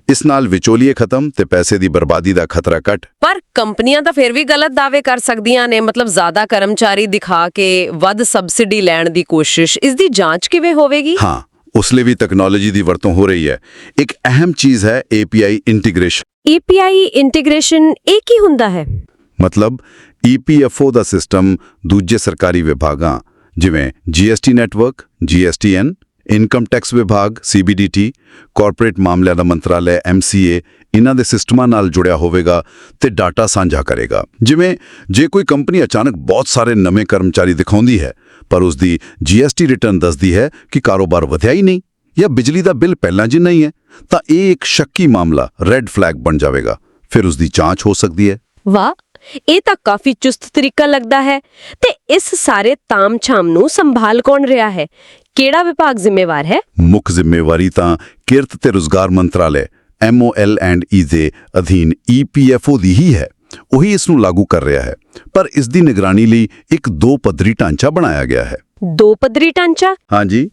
ਇਸ ਨਾਲ ਵਿਚੋਲੀਏ ਖਤਮ ਤੇ ਪੈਸੇ ਦੀ ਬਰਬਾਦੀ ਦਾ ਖਤਰਾ ਘਟ। ਪਰ ਕੰਪਨੀਆਂ ਤਾਂ ਫਿਰ ਵੀ ਗਲਤ ਦਾਅਵੇ ਕਰ ਸਕਦੀਆਂ ਨੇ, ਮਤਲਬ ਜ਼ਿਆਦਾ ਕਰਮਚਾਰੀ ਦਿਖਾ ਕੇ ਵੱਧ ਸਬਸਿਡੀ ਲੈਣ ਦੀ ਕੋਸ਼ਿਸ਼। ਇਸ ਦੀ ਜਾਂਚ ਕਿਵੇਂ ਹੋਵੇਗੀ? ਹਾਂ, ਉਸ ਲਈ ਵੀ ਤਕਨਾਲੋਜੀ ਦੀ ਵਰਤੋਂ ਹੋ ਰਹੀ ਹੈ। ਇੱਕ ਅਹਿਮ ਚੀਜ਼ ਹੈ API ਇੰਟੀਗ੍ਰੇਸ਼ਨ। API ਇੰਟੀਗ੍ਰੇਸ਼ਨ ਇਹ ਕੀ ਹੁੰਦਾ ਹੈ? ਮਤਲਬ EPFO ਦਾ ਸਿਸਟਮ ਦੂਜੇ ਸਰਕਾਰੀ ਵਿਭਾਗਾਂ ਜਿਵੇਂ GST network GSTN, income tax ਵਿਭਾਗ CBDT, ਕਾਰਪੋਰੇਟ ਮਾਮਲਿਆਂ ਦਾ ਮੰਤਰਾਲੇ MCA, ਇਹਨਾਂ ਦੇ ਸਿਸਟਮਾਂ ਨਾਲ ਜੁੜਿਆ ਹੋਵੇਗਾ ਤੇ ਡਾਟਾ ਸਾਂਝਾ ਕਰੇਗਾ। ਜਿਵੇਂ ਜੇ ਕੋਈ ਕੰਪਨੀ ਅਚਾਨਕ ਬਹੁਤ ਸਾਰੇ ਨਵੇਂ ਕਰਮਚਾਰੀ ਦਿਖਾਉਂਦੀ ਹੈ ਪਰ ਉਸ ਦੀ GST ਰਿਟਰਨ ਦੱਸਦੀ ਹੈ ਕਿ ਕਾਰੋਬਾਰ ਵਧਿਆ ਹੀ ਨਹੀਂ ਜਾਂ ਬਿਜਲੀ ਦਾ ਬਿੱਲ ਪਹਿਲਾਂ ਜਿੰਨਾ ਹੀ ਹੈ, ਤਾਂ ਇਹ ਇੱਕ ਸ਼ੱਕੀ ਮਾਮਲਾ ਰੈੱਡ ਫਲੈਗ ਬਣ ਜਾਵੇਗਾ। ਫਿਰ ਉਸ ਦੀ ਜਾਂਚ ਹੋ ਸਕਦੀ ਹੈ। ਵਾਹ, ਇਹ ਤਾਂ ਕਾਫੀ ਚੁਸਤ ਤਰੀਕਾ ਲੱਗਦਾ ਹੈ। ਤੇ ਇਸ ਸਾਰੇ ਤਾਮ-ਝਾਮ ਨੂੰ ਸੰਭਾਲ ਕੌਣ ਰਿਹਾ ਹੈ? ਕਿਹੜਾ ਵਿਭਾਗ ਜ਼ਿੰਮੇਵਾਰ ਹੈ? ਮੁੱਖ ਜ਼ਿੰਮੇਵਾਰੀ ਤਾਂ ਕਿਰਤ ਤੇ ਰੁਜ਼ਗਾਰ ਮੰਤਰਾਲੇ MOL&E ਦੇ ਅਧੀਨ EPFO ਦੀ ਹੀ ਹੈ। ਉਹੀ ਇਸ ਨੂੰ ਲਾਗੂ ਕਰ ਰਿਹਾ ਹੈ, ਪਰ ਇਸ ਦੀ ਨਿਗਰਾਨੀ ਲਈ ਇੱਕ 2-ਪੱਧਰੀ ਢਾਂਚਾ ਬਣਾਇਆ ਗਿਆ ਹੈ। 2-ਪੱਧਰੀ ਢਾਂਚਾ? ਹਾਂਜੀ,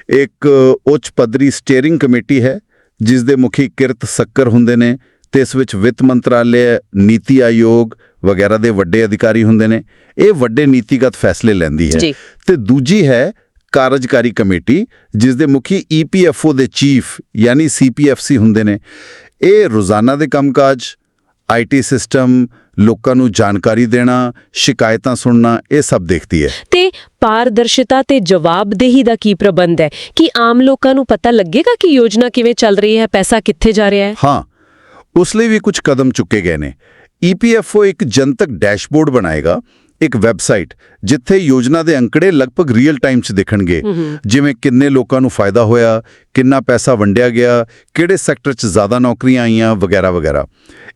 ਇੱਕ ਉੱਚ ਪੱਧਰੀ ਸਟੀਅਰਿੰਗ ਕਮੇਟੀ ਹੈ ਜਿਸ ਦੇ ਮੁਖੀ ਕਿਰਤ ਸਕੱਤਰ ਹੁੰਦੇ ਨੇ ਤੇ ਇਸ ਵਿੱਚ ਵਿੱਤ ਮੰਤਰਾਲੇ, ਨੀਤੀ ਆਯੋਗ ਵਗੈਰਾ ਦੇ ਵੱਡੇ ਅਧਿਕਾਰੀ ਹੁੰਦੇ ਨੇ। ਇਹ ਵੱਡੇ ਨੀਤੀਗਤ ਫੈਸਲੇ ਲੈਂਦੀ ਹੈ। ਜੀ। ਤੇ ਦੂਜੀ ਹੈ ਕਾਰਜਕਾਰੀ ਕਮੇਟੀ ਜਿਸ ਦੇ ਮੁਖੀ EPFO ਦੇ ਚੀਫ ਯਾਨੀ CPFC ਹੁੰਦੇ ਨੇ। ਇਹ ਰੋਜ਼ਾਨਾ ਦੇ ਕੰਮਕਾਜ, IT ਸਿਸਟਮ, ਲੋਕਾਂ ਨੂੰ ਜਾਣਕਾਰੀ ਦੇਣਾ, ਸ਼ਿਕਾਇਤਾਂ ਸੁਣਨਾ, ਇਹ ਸਭ ਦੇਖਦੀ ਹੈ। ਤੇ ਪਾਰਦਰਸ਼ਤਾ ਤੇ ਜਵਾਬਦੇਹੀ ਦਾ ਕੀ ਪ੍ਰਬੰਧ ਹੈ? ਕਿ ਆਮ ਲੋਕਾਂ ਨੂੰ ਪਤਾ ਲੱਗੇਗਾ ਕਿ ਯੋਜਨਾ ਕਿਵੇਂ ਚੱਲ ਰਹੀ ਹੈ, ਪੈਸਾ ਕਿੱਥੇ ਜਾ ਰਿਹਾ ਹੈ? ਹਾਂ, ਉਸ ਲਈ ਵੀ ਕੁਝ ਕਦਮ ਚੁੱਕੇ ਗਏ ਨੇ। EPFO ਇੱਕ ਜਨਤਕ ਡੈਸ਼ਬੋਰਡ ਬਣਾਏਗਾ, ਇੱਕ ਵੈਬਸਾਈਟ ਜਿੱਥੇ ਯੋਜਨਾ ਦੇ ਅੰਕੜੇ ਲਗਭਗ ਰੀਅਲ ਟਾਈਮ 'ਚ ਦਿਖਣਗੇ, ਜਿਵੇਂ ਕਿੰਨੇ ਲੋਕਾਂ ਨੂੰ ਫਾਇਦਾ ਹੋਇਆ, ਕਿੰਨਾ ਪੈਸਾ ਵੰਡਿਆ ਗਿਆ, ਕਿਹੜੇ ਸੈਕਟਰ 'ਚ ਜ਼ਿਆਦਾ ਨੌਕਰੀਆਂ ਆਈਆਂ ਵਗੈਰਾ ਵਗੈਰਾ।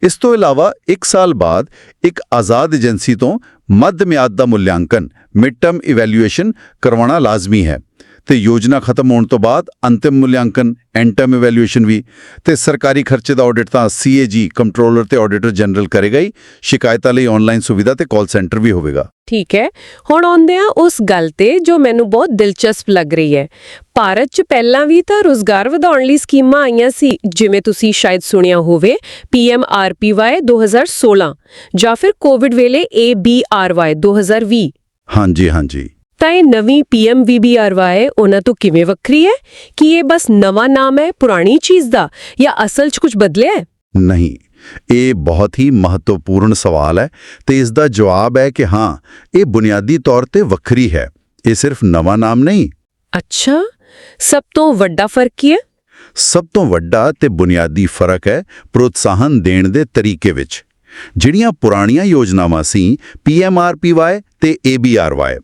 ਇਸ ਤੋਂ ਇਲਾਵਾ 1 ਸਾਲ ਬਾਅਦ ਇੱਕ ਆਜ਼ਾਦ ਏਜੰਸੀ ਤੋਂ ਮੱਧ ਮਿਆਦ ਦਾ ਮੁੱਲਿਆਂਕਨ ਮਿਡ ਟਰਮ ਇਵੈਲੂਏਸ਼ਨ ਕਰਵਾਉਣਾ ਲਾਜ਼ਮੀ ਹੈ ਤੇ ਯੋਜਨਾ ਖਤਮ ਹੋਣ ਤੋਂ ਬਾਅਦ ਅੰਤਿਮ ਮੁੱਲਿਆਂਕਨ ਐਂਡ ਟਰਮ ਇਵੈਲੂਏਸ਼ਨ ਵੀ। ਤੇ ਸਰਕਾਰੀ ਖਰਚੇ ਦਾ ਆਡਿਟ ਤਾਂ CAG ਕੰਟਰੋਲਰ ਤੇ ਆਡੀਟਰ ਜਨਰਲ ਕਰੇਗਾ ਹੀ। ਸ਼ਿਕਾਇਤਾਂ ਲਈ ਆਨਲਾਈਨ ਸੁਵਿਧਾ ਤੇ ਕਾਲ ਸੈਂਟਰ ਵੀ ਹੋਵੇਗਾ। ਠੀਕ ਹੈ, ਹੁਣ ਆਉਂਦੇ ਆ ਉਸ ਗੱਲ ਤੇ ਜੋ ਮੈਨੂੰ ਬਹੁਤ ਦਿਲਚਸਪ ਲੱਗ ਰਹੀ ਹੈ। ਭਾਰਤ 'ਚ ਪਹਿਲਾਂ ਵੀ ਤਾਂ ਰੁਜ਼ਗਾਰ ਵਧਾਉਣ ਲਈ ਸਕੀਮਾਂ ਆਈਆਂ ਸੀ, ਜਿਵੇਂ ਤੁਸੀਂ ਸ਼ਾਇਦ ਸੁਣਿਆ ਹੋਵੇ PMRPY 2016 ਜਾਂ ਫਿਰ ਕੋਵਿਡ ਵੇਲੇ ABRY 2020। ਹਾਂਜੀ। ਤਾਂ ਇਹ ਨਵੀਂ PMVBRY ਉਹਨਾਂ ਤੋਂ ਕਿਵੇਂ ਵੱਖਰੀ ਹੈ? ਕਿ ਇਹ ਬਸ ਨਵਾਂ ਨਾਮ ਹੈ ਪੁਰਾਣੀ ਚੀਜ਼ ਦਾ, ਜਾਂ ਅਸਲ 'ਚ ਕੁਝ ਬਦਲਿਆ ਹੈ? ਨਹੀਂ, ਇਹ ਬਹੁਤ ਹੀ ਮਹੱਤਵਪੂਰਨ ਸਵਾਲ ਹੈ ਤੇ ਇਸ ਦਾ ਜਵਾਬ ਹੈ ਕਿ ਹਾਂ, ਇਹ ਬੁਨਿਆਦੀ ਤੌਰ ਤੇ ਵੱਖਰੀ ਹੈ। ਇਹ ਸਿਰਫ ਨਵਾਂ ਨਾਮ ਨਹੀਂ। ਅੱਛਾ, ਸਭ ਤੋਂ ਵੱਡਾ ਫਰਕ ਕੀ ਹੈ? ਸਭ ਤੋਂ ਵੱਡਾ ਤੇ ਬੁਨਿਆਦੀ ਫਰਕ ਹੈ ਪ੍ਰੋਤਸਾਹਨ ਦੇਣ ਦੇ ਤਰੀਕੇ ਵਿੱਚ। ਜਿਹੜੀਆਂ ਪੁਰਾਣੀਆਂ ਯੋਜਨਾਵਾਂ ਸੀ PMRPY ਤੇ ABRY,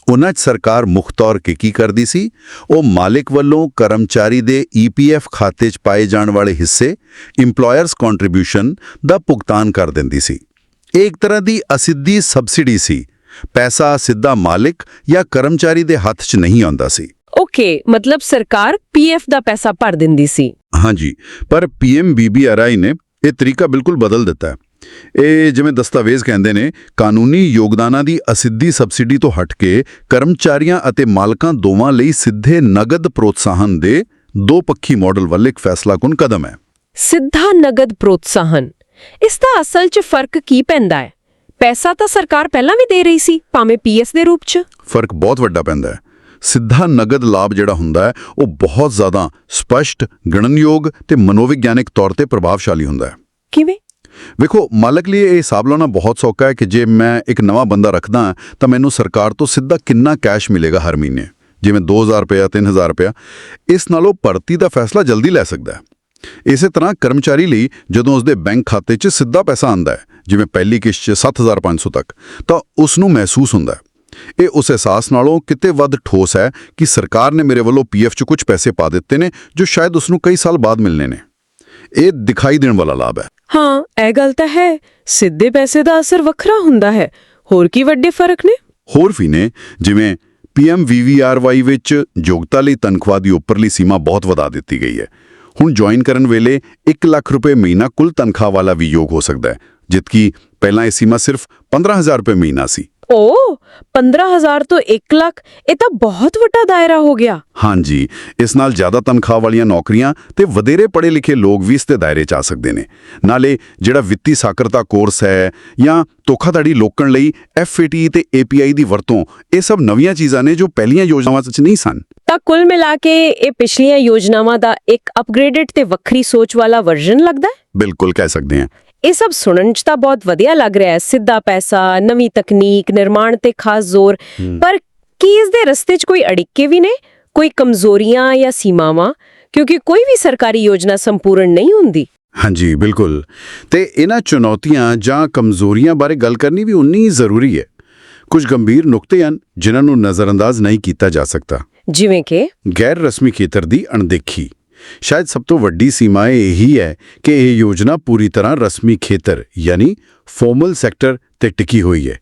ਉਹਨਾਂ 'ਚ ਸਰਕਾਰ ਮੁੱਖ ਤੌਰ ਤੇ ਕੀ ਕਰਦੀ ਸੀ? ਉਹ ਮਾਲਿਕ ਵੱਲੋਂ ਕਰਮਚਾਰੀ ਦੇ EPF ਖਾਤੇ 'ਚ ਪਾਏ ਜਾਣ ਵਾਲੇ ਹਿੱਸੇ ਇੰਪਲੋਇਰਸ ਕੰਟਰੀਬਿਊਸ਼ਨ ਦਾ ਭੁਗਤਾਨ ਕਰ ਦਿੰਦੀ ਸੀ। ਇਹ ਇੱਕ ਤਰ੍ਹਾਂ ਦੀ ਅਸਿੱਧੀ ਸਬਸਿਡੀ ਸੀ। ਪੈਸਾ ਸਿੱਧਾ ਮਾਲਿਕ ਜਾਂ ਕਰਮਚਾਰੀ ਦੇ ਹੱਥ 'ਚ ਨਹੀਂ ਆਉਂਦਾ ਸੀ। ਓਕੇ, ਮਤਲਬ ਸਰਕਾਰ PF ਦਾ ਪੈਸਾ ਭਰ ਦਿੰਦੀ ਸੀ। ਹਾਂਜੀ, ਪਰ PMVBRY ਨੇ ਇਹ ਤਰੀਕਾ ਬਿਲਕੁਲ ਬਦਲ ਦਿੱਤਾ ਹੈ। ਇਹ ਜਿਵੇਂ ਦਸਤਾਵੇਜ਼ ਕਹਿੰਦੇ ਨੇ, ਕਾਨੂੰਨੀ ਯੋਗਦਾਨਾਂ ਦੀ ਅਸਿੱਧੀ ਸਬਸਿਡੀ ਤੋਂ ਹਟ ਕੇ ਕਰਮਚਾਰੀਆਂ ਅਤੇ ਮਾਲਕਾਂ ਦੋਵਾਂ ਲਈ ਸਿੱਧੇ ਨਗਦ ਪ੍ਰੋਤਸਾਹਨ ਦੇ 2-ਪੱਖੀ ਮਾਡਲ ਵੱਲ ਇੱਕ ਫੈਸਲਾਕੁਨ ਕਦਮ ਹੈ। ਸਿੱਧਾ ਨਗਦ ਪ੍ਰੋਤਸਾਹਨ, ਇਸ ਦਾ ਅਸਲ 'ਚ ਫਰਕ ਕੀ ਪੈਂਦਾ ਹੈ? ਪੈਸਾ ਤਾਂ ਸਰਕਾਰ ਪਹਿਲਾਂ ਵੀ ਦੇ ਰਹੀ ਸੀ, ਭਾਵੇਂ PS ਦੇ ਰੂਪ 'ਚ। ਫਰਕ ਬਹੁਤ ਵੱਡਾ ਪੈਂਦਾ ਹੈ। ਸਿੱਧਾ ਨਗਦ ਲਾਭ ਜਿਹੜਾ ਹੁੰਦਾ ਹੈ ਉਹ ਬਹੁਤ ਜ਼ਿਆਦਾ ਸਪਸ਼ਟ, ਗਣਨਯੋਗ ਤੇ ਮਨੋਵਿਗਿਆਨਿਕ ਤੌਰ ਤੇ ਪ੍ਰਭਾਵਸ਼ਾਲੀ ਹੁੰਦਾ ਹੈ। ਕਿਵੇਂ? ਵੇਖੋ, ਮਾਲਕ ਲਈ ਇਹ ਹਿਸਾਬ ਲਾਉਣਾ ਬਹੁਤ ਸੌਖਾ ਹੈ ਕਿ ਜੇ ਮੈਂ ਇੱਕ ਨਵਾਂ ਬੰਦਾ ਰੱਖਦਾ ਤਾਂ ਮੈਨੂੰ ਸਰਕਾਰ ਤੋਂ ਸਿੱਧਾ ਕਿੰਨਾ ਕੈਸ਼ ਮਿਲੇਗਾ ਹਰ ਮਹੀਨੇ, ਜਿਵੇਂ 2000 ਰੁਪਇਆ 3000 ਰੁਪਇਆ। ਇਸ ਨਾਲੋਂ ਭਰਤੀ ਦਾ ਫੈਸਲਾ ਜਲਦੀ ਲੈ ਸਕਦਾ ਹੈ। ਇਸੇ ਤਰ੍ਹਾਂ ਕਰਮਚਾਰੀ ਲਈ ਜਦੋਂ ਉਸਦੇ ਬੈਂਕ ਖਾਤੇ 'ਚ ਸਿੱਧਾ ਪੈਸਾ ਆਉਂਦਾ ਹੈ, ਜਿਵੇਂ ਪਹਿਲੀ ਕਿਸ਼ਤ 'ਚ 7500 ਤੱਕ, ਤਾਂ ਉਸ ਨੂੰ ਮਹਿਸੂਸ ਹੁੰਦਾ ਹੈ ਇਹ ਉਸ ਅਹਿਸਾਸ ਨਾਲੋਂ ਕਿਤੇ ਵੱਧ ਠੋਸ ਹੈ ਕਿ ਸਰਕਾਰ ਨੇ ਮੇਰੇ ਵੱਲੋਂ ਪੀਐਫ 'ਚ ਕੁਝ ਪੈਸੇ ਪਾ ਦਿੱਤੇ ਨੇ ਜੋ ਸ਼ਾਇਦ ਉਸ ਨੂੰ ਕਈ ਸਾਲ ਬਾਅਦ ਮਿਲਣੇ ਨੇ। ਇਹ ਦਿਖਾਈ ਦੇਣ ਵਾਲਾ ਲਾਭ ਹੈ। ਹਾਂ, ਇਹ ਗੱਲ ਤਾਂ ਹੈ। ਸਿੱਧੇ ਪੈਸੇ ਦਾ ਅਸਰ ਵੱਖਰਾ ਹੁੰਦਾ ਹੈ। ਹੋਰ ਕੀ ਵੱਡੇ ਫਰਕ ਨੇ? ਹੋਰ ਵੀ ਨੇ, ਜਿਵੇਂ PMVVRY ਵਿੱਚ ਯੋਗਤਾ ਲਈ ਤਨਖਾਹ ਦੀ ਉੱਪਰਲੀ ਸੀਮਾ ਬਹੁਤ ਵਧਾ ਦਿੱਤੀ ਗਈ ਹੈ। ਹੁਣ ਜੁਆਇਨ ਕਰਨ ਵੇਲੇ 1 ਲੱਖ ਰੁਪਏ ਮਹੀਨਾ ਕੁੱਲ ਤਨਖਾਹ ਵਾਲਾ ਵੀ ਯੋਗ ਹੋ ਸਕਦਾ ਹੈ, ਜਦਕਿ ਪਹਿਲਾਂ ਇਹ ਸੀਮਾ ਸਿਰਫ 15,000 ਰੁਪਏ ਮਹੀਨਾ ਸੀ। ਓ 15,000 ਤੋਂ 1 ਲੱਖ, ਇਹ ਤਾਂ ਬਹੁਤ ਵੱਡਾ ਦਾਇਰਾ ਹੋ ਗਿਆ। ਹਾਂਜੀ, ਇਸ ਨਾਲ ਜ਼ਿਆਦਾ ਤਨਖਾਹ ਵਾਲੀਆਂ ਨੌਕਰੀਆਂ ਤੇ ਵਧੇਰੇ ਪੜ੍ਹੇ ਲਿਖੇ ਲੋਕ ਵੀ ਇਸ ਦੇ ਦਾਇਰੇ 'ਚ ਆ ਸਕਦੇ ਨੇ। ਨਾਲੇ ਜਿਹੜਾ ਵਿੱਤੀ ਸਾਖਰਤਾ ਕੋਰਸ ਹੈ ਜਾਂ ਧੋਖਾਧੜੀ ਰੋਕਣ ਲਈ FAT ਤੇ API ਦੀ ਵਰਤੋਂ, ਇਹ ਸਭ ਨਵੀਆਂ ਚੀਜ਼ਾਂ ਨੇ ਜੋ ਪਹਿਲੀਆਂ ਯੋਜਨਾਵਾਂ 'ਚ ਨਹੀਂ ਸਨ। ਤਾਂ ਕੁੱਲ ਮਿਲਾ ਕੇ ਇਹ ਪਿਛਲੀਆਂ ਯੋਜਨਾਵਾਂ ਦਾ ਇੱਕ ਅਪਗ੍ਰੇਡਡ ਤੇ ਵੱਖਰੀ ਸੋਚ ਵਾਲਾ ਵਰਜ਼ਨ ਲੱਗਦਾ ਹੈ। ਬਿਲਕੁਲ ਕਹਿ ਸਕਦੇ ਹਾਂ। ਇਹ ਸਭ ਸੁਣਨ 'ਚ ਤਾਂ ਬਹੁਤ ਵਧੀਆ ਲੱਗ ਰਿਹਾ ਹੈ। ਸਿੱਧਾ ਪੈਸਾ, ਨਵੀਂ ਤਕਨੀਕ, ਨਿਰਮਾਣ ਤੇ ਖਾਸ ਜ਼ੋਰ। ਪਰ ਕੀ ਇਸ ਦੇ ਰਸਤੇ 'ਚ ਕੋਈ ਅੜਿੱਕੇ ਵੀ ਨੇ, ਕੋਈ ਕਮਜ਼ੋਰੀਆਂ ਜਾਂ ਸੀਮਾਵਾਂ? ਕਿਉਂਕਿ ਕੋਈ ਵੀ ਸਰਕਾਰੀ ਯੋਜਨਾ ਸੰਪੂਰਨ ਨਹੀਂ ਹੁੰਦੀ। ਹਾਂਜੀ, ਬਿਲਕੁਲ। ਤੇ ਇਹਨਾਂ ਚੁਣੌਤੀਆਂ ਜਾਂ ਕਮਜ਼ੋਰੀਆਂ ਬਾਰੇ ਗੱਲ ਕਰਨੀ ਵੀ ਉਨੀ ਹੀ ਜ਼ਰੂਰੀ ਹੈ। ਕੁਝ ਗੰਭੀਰ ਨੁਕਤੇ ਹਨ ਜਿਨ੍ਹਾਂ ਨੂੰ ਨਜ਼ਰਅੰਦਾਜ਼ ਨਹੀਂ ਕੀਤਾ ਜਾ ਸਕਦਾ। ਜਿਵੇਂ ਕਿ ਗੈਰ ਰਸਮੀ ਖੇਤਰ ਦੀ ਅਣਦੇਖੀ। ਸ਼ਾਇਦ ਸਭ ਤੋਂ ਵੱਡੀ ਸੀਮਾ ਇਹੀ ਹੈ ਕਿ ਇਹ ਯੋਜਨਾ ਪੂਰੀ ਤਰ੍ਹਾਂ ਰਸਮੀ ਖੇਤਰ ਯਾਨੀ ਫਾਰਮਲ ਸੈਕਟਰ ਤੇ ਟਿਕੀ ਹੋਈ ਹੈ,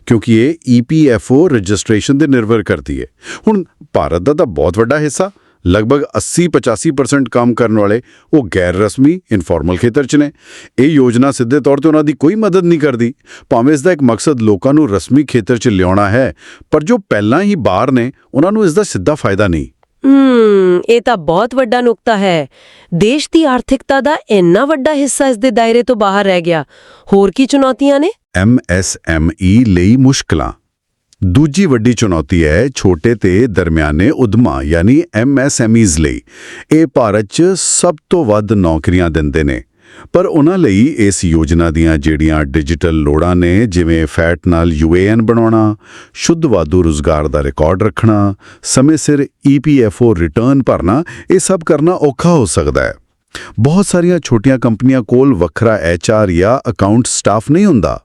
ਕਿਉਂਕਿ ਇਹ EPFO ਰਜਿਸਟ੍ਰੇਸ਼ਨ ਤੇ ਨਿਰਭਰ ਕਰਦੀ ਹੈ। ਹੁਣ ਭਾਰਤ ਦਾ ਤਾਂ ਬਹੁਤ ਵੱਡਾ ਹਿੱਸਾ, ਲਗਭਗ 80-85% ਕੰਮ ਕਰਨ ਵਾਲੇ ਉਹ ਗੈਰ ਰਸਮੀ ਇਨਫਾਰਮਲ ਖੇਤਰ 'ਚ ਨੇ। ਇਹ ਯੋਜਨਾ ਸਿੱਧੇ ਤੌਰ ਤੇ ਉਹਨਾਂ ਦੀ ਕੋਈ ਮਦਦ ਨਹੀਂ ਕਰਦੀ, ਭਾਵੇਂ ਇਸ ਦਾ ਇੱਕ ਮਕਸਦ ਲੋਕਾਂ ਨੂੰ ਰਸਮੀ ਖੇਤਰ 'ਚ ਲਿਆਉਣਾ ਹੈ, ਪਰ ਜੋ ਪਹਿਲਾਂ ਹੀ ਬਾਹਰ ਨੇ ਉਹਨਾਂ ਨੂੰ ਇਸ ਦਾ ਸਿੱਧਾ ਫਾਇਦਾ ਨਹੀਂ। ਇਹ ਤਾਂ ਬਹੁਤ ਵੱਡਾ ਨੁਕਤਾ ਹੈ। ਦੇਸ਼ ਦੀ ਆਰਥਿਕਤਾ ਦਾ ਇੰਨਾ ਵੱਡਾ ਹਿੱਸਾ ਇਸ ਦੇ ਦਾਇਰੇ ਤੋਂ ਬਾਹਰ ਰਹਿ ਗਿਆ। ਹੋਰ ਕੀ ਚੁਣੌਤੀਆਂ ਨੇ? MSME ਲਈ ਮੁਸ਼ਕਲਾਂ। ਦੂਜੀ ਵੱਡੀ ਚੁਣੌਤੀ ਹੈ ਛੋਟੇ ਤੇ ਦਰਮਿਆਨੇ ਉਦਮਾਂ ਯਾਨੀ MSMEs ਲਈ। ਇਹ ਭਾਰਤ 'ਚ ਸਭ ਤੋਂ ਵੱਧ ਨੌਕਰੀਆਂ ਦਿੰਦੇ ਨੇ, ਪਰ ਉਹਨਾਂ ਲਈ ਇਸ ਯੋਜਨਾ ਦੀਆਂ ਜਿਹੜੀਆਂ ਡਿਜੀਟਲ ਲੋੜਾਂ ਨੇ, ਜਿਵੇਂ ਫੈਟ ਨਾਲ UAN ਬਣਾਉਣਾ, ਸ਼ੁੱਧ ਵਾਧੂ ਰੁਜ਼ਗਾਰ ਦਾ ਰਿਕਾਰਡ ਰੱਖਣਾ, ਸਮੇਂ ਸਿਰ EPFO ਰਿਟਰਨ ਭਰਨਾ, ਇਹ ਸਭ ਕਰਨਾ ਔਖਾ ਹੋ ਸਕਦਾ ਹੈ। ਬਹੁਤ ਸਾਰੀਆਂ ਛੋਟੀਆਂ ਕੰਪਨੀਆਂ ਕੋਲ ਵੱਖਰਾ HR ਜਾਂ ਅਕਾਊਂਟ ਸਟਾਫ ਨਹੀਂ ਹੁੰਦਾ।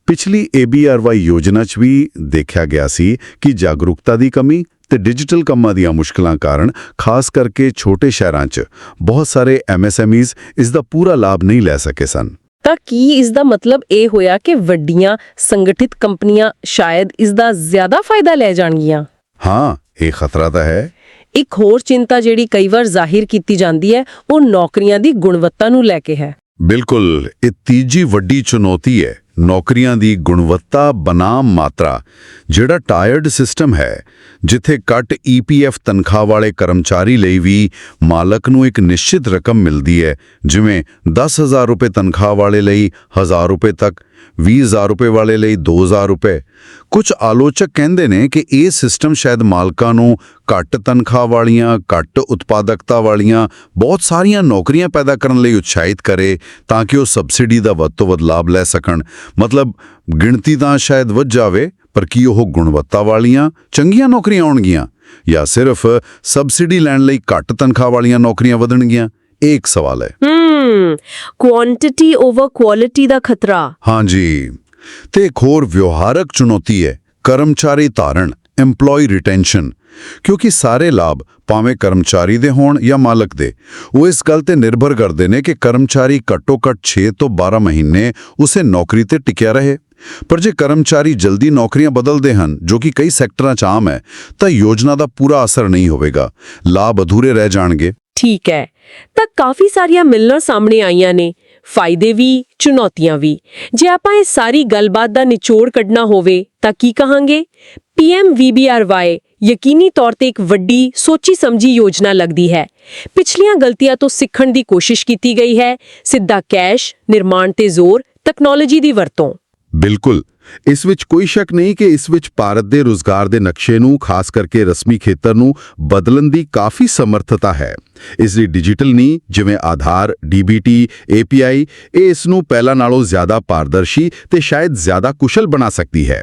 ਪਿਛਲੀ ABRY ਯੋਜਨਾ 'ਚ ਵੀ ਦੇਖਿਆ ਗਿਆ ਸੀ ਕਿ ਜਾਗਰੂਕਤਾ ਦੀ ਕਮੀ ਤੇ ਡਿਜੀਟਲ ਕੰਮਾਂ ਦੀਆਂ ਮੁਸ਼ਕਲਾਂ ਕਾਰਨ ਖਾਸ ਕਰਕੇ ਛੋਟੇ ਸ਼ਹਿਰਾਂ 'ਚ ਬਹੁਤ ਸਾਰੇ MSMEs ਇਸ ਦਾ ਪੂਰਾ ਲਾਭ ਨਹੀਂ ਲੈ ਸਕੇ ਸਨ। ਤਾਂ ਕੀ ਇਸ ਦਾ ਮਤਲਬ ਇਹ ਹੋਇਆ ਕਿ ਵੱਡੀਆਂ ਸੰਗਠਿਤ ਕੰਪਨੀਆਂ ਸ਼ਾਇਦ ਇਸ ਦਾ ਜ਼ਿਆਦਾ ਫਾਇਦਾ ਲੈ ਜਾਣਗੀਆਂ? ਹਾਂ, ਇਹ ਖਤਰਾ ਤਾਂ ਹੈ। ਇੱਕ ਹੋਰ ਚਿੰਤਾ ਜਿਹੜੀ ਕਈ ਵਾਰ ਜ਼ਾਹਿਰ ਕੀਤੀ ਜਾਂਦੀ ਹੈ, ਉਹ ਨੌਕਰੀਆਂ ਦੀ ਗੁਣਵੱਤਾ ਨੂੰ ਲੈ ਕੇ ਹੈ। ਬਿਲਕੁਲ, ਇਹ ਤੀਜੀ ਵੱਡੀ ਚੁਣੌਤੀ ਹੈ, ਨੌਕਰੀਆਂ ਦੀ ਗੁਣਵੱਤਾ ਬਨਾਮ ਮਾਤਰਾ। ਜਿਹੜਾ ਟਾਇਰਡ ਸਿਸਟਮ ਹੈ, ਜਿੱਥੇ ਘੱਟ EPF ਤਨਖਾਹ ਵਾਲੇ ਕਰਮਚਾਰੀ ਲਈ ਵੀ ਮਾਲਕ ਨੂੰ ਇੱਕ ਨਿਸ਼ਚਿਤ ਰਕਮ ਮਿਲਦੀ ਹੈ, ਜਿਵੇਂ 10,000 ਰੁਪਏ ਤਨਖਾਹ ਵਾਲੇ ਲਈ 1,000 ਰੁਪਏ ਤੱਕ, 20,000 ਰੁਪਏ ਵਾਲੇ ਲਈ 2,000 ਰੁਪਏ। ਕੁਝ ਆਲੋਚਕ ਕਹਿੰਦੇ ਨੇ ਕਿ ਇਹ ਸਿਸਟਮ ਸ਼ਾਇਦ ਮਾਲਕਾਂ ਨੂੰ ਘੱਟ ਤਨਖਾਹ ਵਾਲੀਆਂ, ਘੱਟ ਉਤਪਾਦਕਤਾ ਵਾਲੀਆਂ ਬਹੁਤ ਸਾਰੀਆਂ ਨੌਕਰੀਆਂ ਪੈਦਾ ਕਰਨ ਲਈ ਉਤਸ਼ਾਹਿਤ ਕਰੇ, ਤਾਂ ਕਿ ਉਹ ਸਬਸਿਡੀ ਦਾ ਵੱਧ ਤੋਂ ਵੱਧ ਲਾਭ ਲੈ ਸਕਣ। ਮਤਲਬ ਗਿਣਤੀ ਤਾਂ ਸ਼ਾਇਦ ਵੱਧ ਜਾਵੇ, ਪਰ ਕੀ ਉਹ ਗੁਣਵੱਤਾ ਵਾਲੀਆਂ ਚੰਗੀਆਂ ਨੌਕਰੀਆਂ ਆਉਣਗੀਆਂ ਜਾਂ ਸਿਰਫ ਸਬਸਿਡੀ ਲੈਣ ਲਈ ਘੱਟ ਤਨਖਾਹ ਵਾਲੀਆਂ ਨੌਕਰੀਆਂ ਵਧਣਗੀਆਂ? ਇਹ ਇੱਕ ਸਵਾਲ ਹੈ। ਕੁਆਂਟੀਟੀ ਓਵਰ ਕੁਆਲਿਟੀ ਦਾ ਖਤਰਾ। ਹਾਂਜੀ, ਤੇ ਇੱਕ ਹੋਰ ਵਿਵਹਾਰਕ ਚੁਣੌਤੀ ਹੈ ਕਰਮਚਾਰੀ ਧਾਰਨ, EMPLOYEE ਰਿਟੈਂਸ਼ਨ। ਕਿਉਂਕਿ ਸਾਰੇ ਲਾਭ ਭਾਵੇਂ ਕਰਮਚਾਰੀ ਦੇ ਹੋਣ ਜਾਂ ਮਾਲਕ ਦੇ, ਉਹ ਇਸ ਗੱਲ ਤੇ ਨਿਰਭਰ ਕਰਦੇ ਨੇ ਕਿ ਕਰਮਚਾਰੀ ਘੱਟੋ-ਘੱਟ 6 ਤੋਂ 12 ਮਹੀਨੇ ਉਸੇ ਨੌਕਰੀ ਤੇ ਟਿਕਿਆ ਰਹੇ। ਪਰ ਜੇ ਕਰਮਚਾਰੀ ਜਲਦੀ ਨੌਕਰੀਆਂ ਬਦਲਦੇ ਹਨ, ਜੋ ਕਿ ਕਈ ਸੈਕਟਰਾਂ 'ਚ ਆਮ ਹੈ, ਤਾਂ ਯੋਜਨਾ ਦਾ ਪੂਰਾ ਅਸਰ ਨਹੀਂ ਹੋਵੇਗਾ, ਲਾਭ ਅਧੂਰੇ ਰਹਿ ਜਾਣਗੇ। ਠੀਕ ਹੈ, ਤਾਂ ਕਾਫੀ ਸਾਰੀਆਂ ਮਿਲਣਾਂ ਸਾਹਮਣੇ ਆਈਆਂ ਨੇ, ਫਾਇਦੇ ਵੀ, ਚੁਣੌਤੀਆਂ ਵੀ। ਜੇ ਆਪਾਂ ਇਹ ਸਾਰੀ ਗੱਲਬਾਤ ਦਾ ਨਿਚੋੜ ਕੱਢਣਾ ਹੋਵੇ ਤਾਂ ਕੀ ਕਹਾਂਗੇ? PMVBRY ਯਕੀਨੀ ਤੌਰ ਤੇ ਇੱਕ ਵੱਡੀ ਸੋਚੀ ਸਮਝੀ ਯੋਜਨਾ ਲੱਗਦੀ ਹੈ। ਪਿਛਲੀਆਂ ਗਲਤੀਆਂ ਤੋਂ ਸਿੱਖਣ ਦੀ ਕੋਸ਼ਿਸ਼ ਕੀਤੀ ਗਈ ਹੈ। ਸਿੱਧਾ ਕੈਸ਼, ਨਿਰਮਾਣ ਤੇ ਜ਼ੋਰ, ਤਕਨਾਲੋਜੀ ਦੀ ਵਰਤੋਂ। ਬਿਲਕੁਲ, ਇਸ ਵਿੱਚ ਕੋਈ ਸ਼ੱਕ ਨਹੀਂ ਕਿ ਇਸ ਵਿੱਚ ਭਾਰਤ ਦੇ ਰੁਜ਼ਗਾਰ ਦੇ ਨਕਸ਼ੇ ਨੂੰ, ਖਾਸ ਕਰਕੇ ਰਸਮੀ ਖੇਤਰ ਨੂੰ ਬਦਲਣ ਦੀ ਕਾਫੀ ਸਮਰੱਥਤਾ ਹੈ। ਇਸ ਦੀ ਡਿਜੀਟਲ ਨੀਂਹ, ਜਿਵੇਂ ਆਧਾਰ, DBT, API, ਇਹ ਇਸ ਨੂੰ ਪਹਿਲਾਂ ਨਾਲੋਂ ਜ਼ਿਆਦਾ ਪਾਰਦਰਸ਼ੀ ਤੇ ਸ਼ਾਇਦ ਜ਼ਿਆਦਾ ਕੁਸ਼ਲ ਬਣਾ ਸਕਦੀ ਹੈ।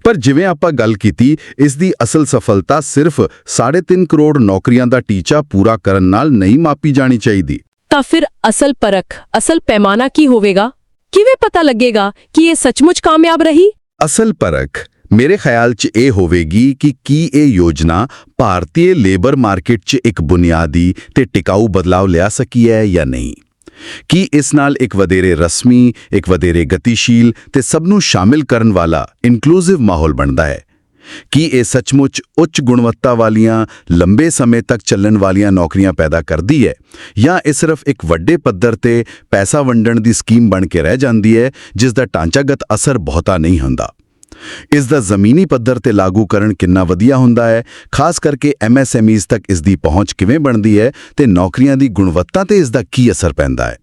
ਪਰ ਜਿਵੇਂ ਆਪਾਂ ਗੱਲ ਕੀਤੀ, ਇਸ ਦੀ ਅਸਲ ਸਫਲਤਾ ਸਿਰਫ 3.5 ਕਰੋੜ ਨੌਕਰੀਆਂ ਦਾ ਟੀਚਾ ਪੂਰਾ ਕਰਨ ਨਾਲ ਨਹੀਂ ਮਾਪੀ ਜਾਣੀ ਚਾਹੀਦੀ। ਤਾਂ ਫਿਰ ਅਸਲ ਪਰਖ, ਅਸਲ ਪੈਮਾਨਾ ਕੀ ਹੋਵੇਗਾ? ਕਿਵੇਂ ਪਤਾ ਲੱਗੇਗਾ ਕਿ ਇਹ ਸੱਚਮੁੱਚ ਕਾਮਯਾਬ ਰਹੀ? ਅਸਲ ਪਰਖ ਮੇਰੇ ਖਿਆਲ 'ਚ ਇਹ ਹੋਵੇਗੀ ਕਿ ਕੀ ਇਹ ਯੋਜਨਾ ਭਾਰਤੀ ਲੇਬਰ ਮਾਰਕੀਟ 'ਚ ਇੱਕ ਬੁਨਿਆਦੀ ਤੇ ਟਿਕਾਊ ਬਦਲਾਅ ਲਿਆ ਸਕੀ ਹੈ ਜਾਂ ਨਹੀਂ। ਕੀ ਇਸ ਨਾਲ ਇੱਕ ਵਧੇਰੇ ਰਸਮੀ, ਇੱਕ ਵਧੇਰੇ ਗਤੀਸ਼ੀਲ ਤੇ ਸਭ ਨੂੰ ਸ਼ਾਮਿਲ ਕਰਨ ਵਾਲਾ ਇਨਕਲੂਸਿਵ ਮਾਹੌਲ ਬਣਦਾ ਹੈ। ਕੀ ਇਹ ਸੱਚਮੁੱਚ ਉੱਚ ਗੁਣਵੱਤਾ ਵਾਲੀਆਂ, ਲੰਬੇ ਸਮੇਂ ਤੱਕ ਚੱਲਣ ਵਾਲੀਆਂ ਨੌਕਰੀਆਂ ਪੈਦਾ ਕਰਦੀ ਹੈ ਜਾਂ ਇਹ ਸਿਰਫ ਇੱਕ ਵੱਡੇ ਪੱਧਰ ਤੇ ਪੈਸਾ ਵੰਡਣ ਦੀ ਸਕੀਮ ਬਣ ਕੇ ਰਹਿ ਜਾਂਦੀ ਹੈ ਜਿਸ ਦਾ ਢਾਂਚਾਗਤ ਅਸਰ ਬਹੁਤਾ ਨਹੀਂ ਹੁੰਦਾ। ਇਸ ਦਾ ਜ਼ਮੀਨੀ ਪੱਧਰ ਤੇ ਲਾਗੂਕਰਨ ਕਿੰਨਾ ਵਧੀਆ ਹੁੰਦਾ ਹੈ, ਖਾਸ ਕਰਕੇ MSMEs ਤੱਕ ਇਸ ਦੀ ਪਹੁੰਚ ਕਿਵੇਂ ਬਣਦੀ ਹੈ ਤੇ ਨੌਕਰੀਆਂ ਦੀ ਗੁਣਵੱਤਾ ਤੇ ਇਸ ਦਾ ਕੀ ਅਸਰ ਪੈਂਦਾ ਹੈ।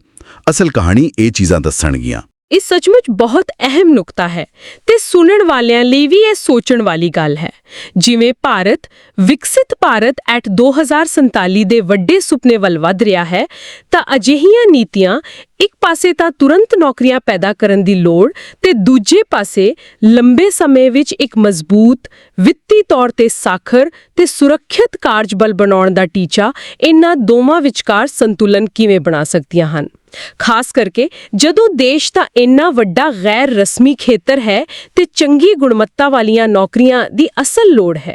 ਅਸਲ ਕਹਾਣੀ ਇਹ ਚੀਜ਼ਾਂ ਦੱਸਣਗੀਆਂ। ਇਹ ਸੱਚਮੁੱਚ ਬਹੁਤ ਅਹਿਮ ਨੁਕਤਾ ਹੈ ਤੇ ਸੁਣਨ ਵਾਲਿਆਂ ਲਈ ਵੀ ਇਹ ਸੋਚਣ ਵਾਲੀ ਗੱਲ ਹੈ। ਜਿਵੇਂ ਭਾਰਤ ਵਿਕਸਿਤ ਭਾਰਤ ਐਟ 2047 ਦੇ ਵੱਡੇ ਸੁਪਨੇ ਵੱਲ ਵਧ ਰਿਹਾ ਹੈ, ਤਾਂ ਅਜਿਹੀਆਂ ਨੀਤੀਆਂ ਇੱਕ ਪਾਸੇ ਤਾਂ ਤੁਰੰਤ ਨੌਕਰੀਆਂ ਪੈਦਾ ਕਰਨ ਦੀ ਲੋੜ ਤੇ ਦੂਜੇ ਪਾਸੇ ਲੰਬੇ ਸਮੇਂ ਵਿੱਚ ਇੱਕ ਮਜ਼ਬੂਤ, ਵਿੱਤੀ ਤੌਰ ਤੇ ਸਾਖਰ ਤੇ ਸੁਰੱਖਿਅਤ ਕਾਰਜਬਲ ਬਣਾਉਣ ਦਾ ਟੀਚਾ, ਇਹਨਾਂ ਦੋਵਾਂ ਵਿਚਕਾਰ ਸੰਤੁਲਨ ਕਿਵੇਂ ਬਣਾ ਸਕਦੀਆਂ ਹਨ। ਖਾਸ ਕਰਕੇ ਜਦੋਂ ਦੇਸ਼ ਦਾ ਇੰਨਾ ਵੱਡਾ ਗੈਰ ਰਸਮੀ ਖੇਤਰ ਹੈ ਤੇ ਚੰਗੀ ਗੁਣਵੱਤਾ ਵਾਲੀਆਂ ਨੌਕਰੀਆਂ ਦੀ ਅਸਲ ਲੋੜ ਹੈ।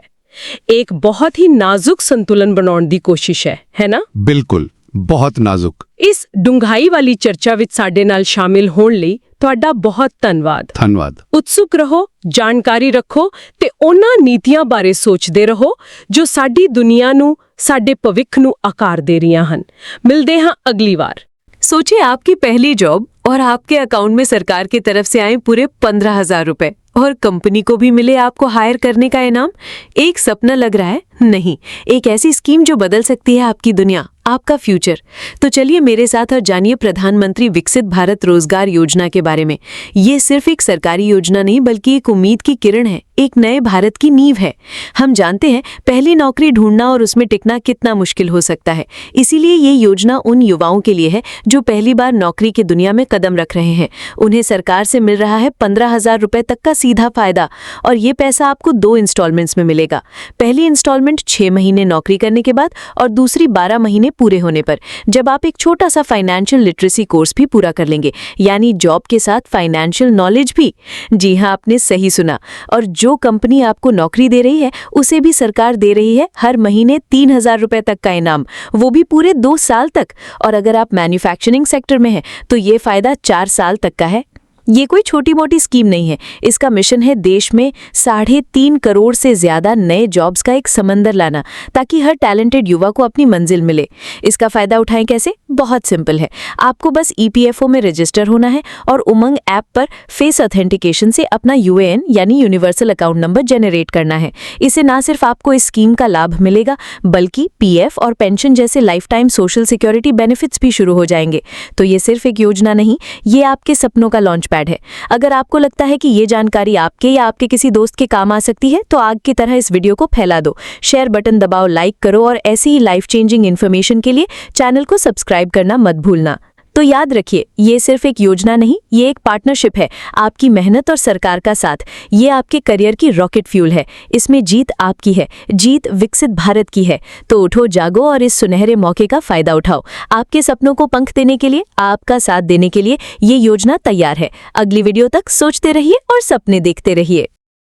ਇੱਕ ਬਹੁਤ ਹੀ ਨਾਜ਼ੁਕ ਸੰਤੁਲਨ ਬਣਾਉਣ ਦੀ ਕੋਸ਼ਿਸ਼ ਹੈ ਨਾ? ਬਿਲਕੁਲ, ਬਹੁਤ ਨਾਜ਼ੁਕ। ਇਸ ਡੂੰਘਾਈ ਵਾਲੀ ਚਰਚਾ ਵਿੱਚ ਸਾਡੇ ਨਾਲ ਸ਼ਾਮਿਲ ਹੋਣ ਲਈ ਤੁਹਾਡਾ ਬਹੁਤ ਧੰਨਵਾਦ। ਉਤਸੁਕ ਰਹੋ, ਜਾਣਕਾਰੀ ਰੱਖੋ ਤੇ ਉਹਨਾਂ ਨੀਤੀਆਂ ਬਾਰੇ ਸੋਚਦੇ ਰਹੋ ਜੋ ਸਾਡੀ ਦੁਨੀਆ ਨੂੰ, ਸਾਡੇ ਭਵਿੱਖ ਨੂੰ ਆਕਾਰ ਦੇ ਰਹੀਆਂ ਹਨ। ਮਿਲਦੇ ਹਾਂ ਅਗਲੀ ਵਾਰ। सोचिए आपकी पहली जॉब और आपके अकाउंट में सरकार की तरफ से आए पूरे 15,000 रुपए और कंपनी को भी मिले आपको हायर करने का इनाम। एक सपना लग रहा है? नहीं, एक ऐसी स्कीम जो बदल सकती है आपकी दुनिया, आपका फ्यूचर। तो चलिए मेरे साथ और जानिए प्रधानमंत्री विकसित भारत रोजगार योजना के बारे में। ये सिर्फ एक सरकारी योजना नहीं बल्कि एक उम्मीद की किरण है, एक नए भारत की नींव है। हम जानते हैं पहली नौकरी ढूंढना और उसमें टिकना कितना मुश्किल हो सकता है। इसीलिए ये योजना उन युवाओं के लिए है जो पहली बार नौकरी की दुनिया में कदम रख रहे हैं। उन्हें सरकार से मिल रहा है 15,000 रुपए तक का सीधा फायदा, और ये पैसा आपको 2 इंस्टॉलमेंट्स में मिलेगा। पहली इंस्टॉलमेंट 6 महीने नौकरी करने के बाद और दूसरी 12 महीने पूरे होने पर, जब आप एक छोटा सा फाइनेंशियल लिटरेसी कोर्स भी पूरा कर लेंगे, यानी जॉब के साथ फाइनेंशियल नॉलेज भी। जी हाँ, आपने सही सुना। और जो कंपनी आपको नौकरी दे रही है उसे भी सरकार दे रही है हर महीने 3,000 रुपए तक का इनाम, वो भी पूरे 2 साल तक। और अगर आप मैन्युफैक्चरिंग सेक्टर में हैं तो ये फायदा 4 साल तक का है। ये कोई छोटी मोटी स्कीम नहीं है। इसका मिशन है देश में 3.5 करोड़ से ज्यादा नए जॉब्स का एक समंदर लाना, ताकि हर टैलेंटेड युवा को अपनी मंजिल मिले। इसका फायदा उठाएं कैसे? बहुत सिंपल है। आपको बस EPFO में रजिस्टर होना है और उमंग ऐप पर फेस ऑथेंटिकेशन से अपना UAN यानी यूनिवर्सल अकाउंट नंबर जनरेट करना है। इससे ना सिर्फ आपको इस स्कीम का लाभ मिलेगा बल्कि PF और पेंशन जैसे life time social security benefits भी शुरू हो जाएंगे। तो ये सिर्फ एक योजना नहीं, ये आपके सपनों का लॉन्च पैड है। अगर आपको लगता है कि ये जानकारी आपके या आपके किसी दोस्त के काम आ सकती है तो आग की तरह इस वीडियो को फैला दो, शेयर बटन दबाओ, लाइक करो और ऐसी ही लाइफ चेंजिंग इन्फॉर्मेशन के लिए चैनल को सब्सक्राइब करना मत भूलना। तो याद रखिए, ये सिर्फ एक योजना नहीं, ये एक पार्टनरशिप है, आपकी मेहनत और सरकार का साथ। ये आपके करियर की रॉकेट फ्यूल है। इसमें जीत आपकी है, जीत विकसित भारत की है। तो उठो, जागो और इस सुनहरे मौके का फायदा उठाओ। आपके सपनों को पंख देने के लिए, आपका साथ देने के लिए ये योजना तैयार है। अगली वीडियो तक सोचते रहिए और सपने देखते रहिए।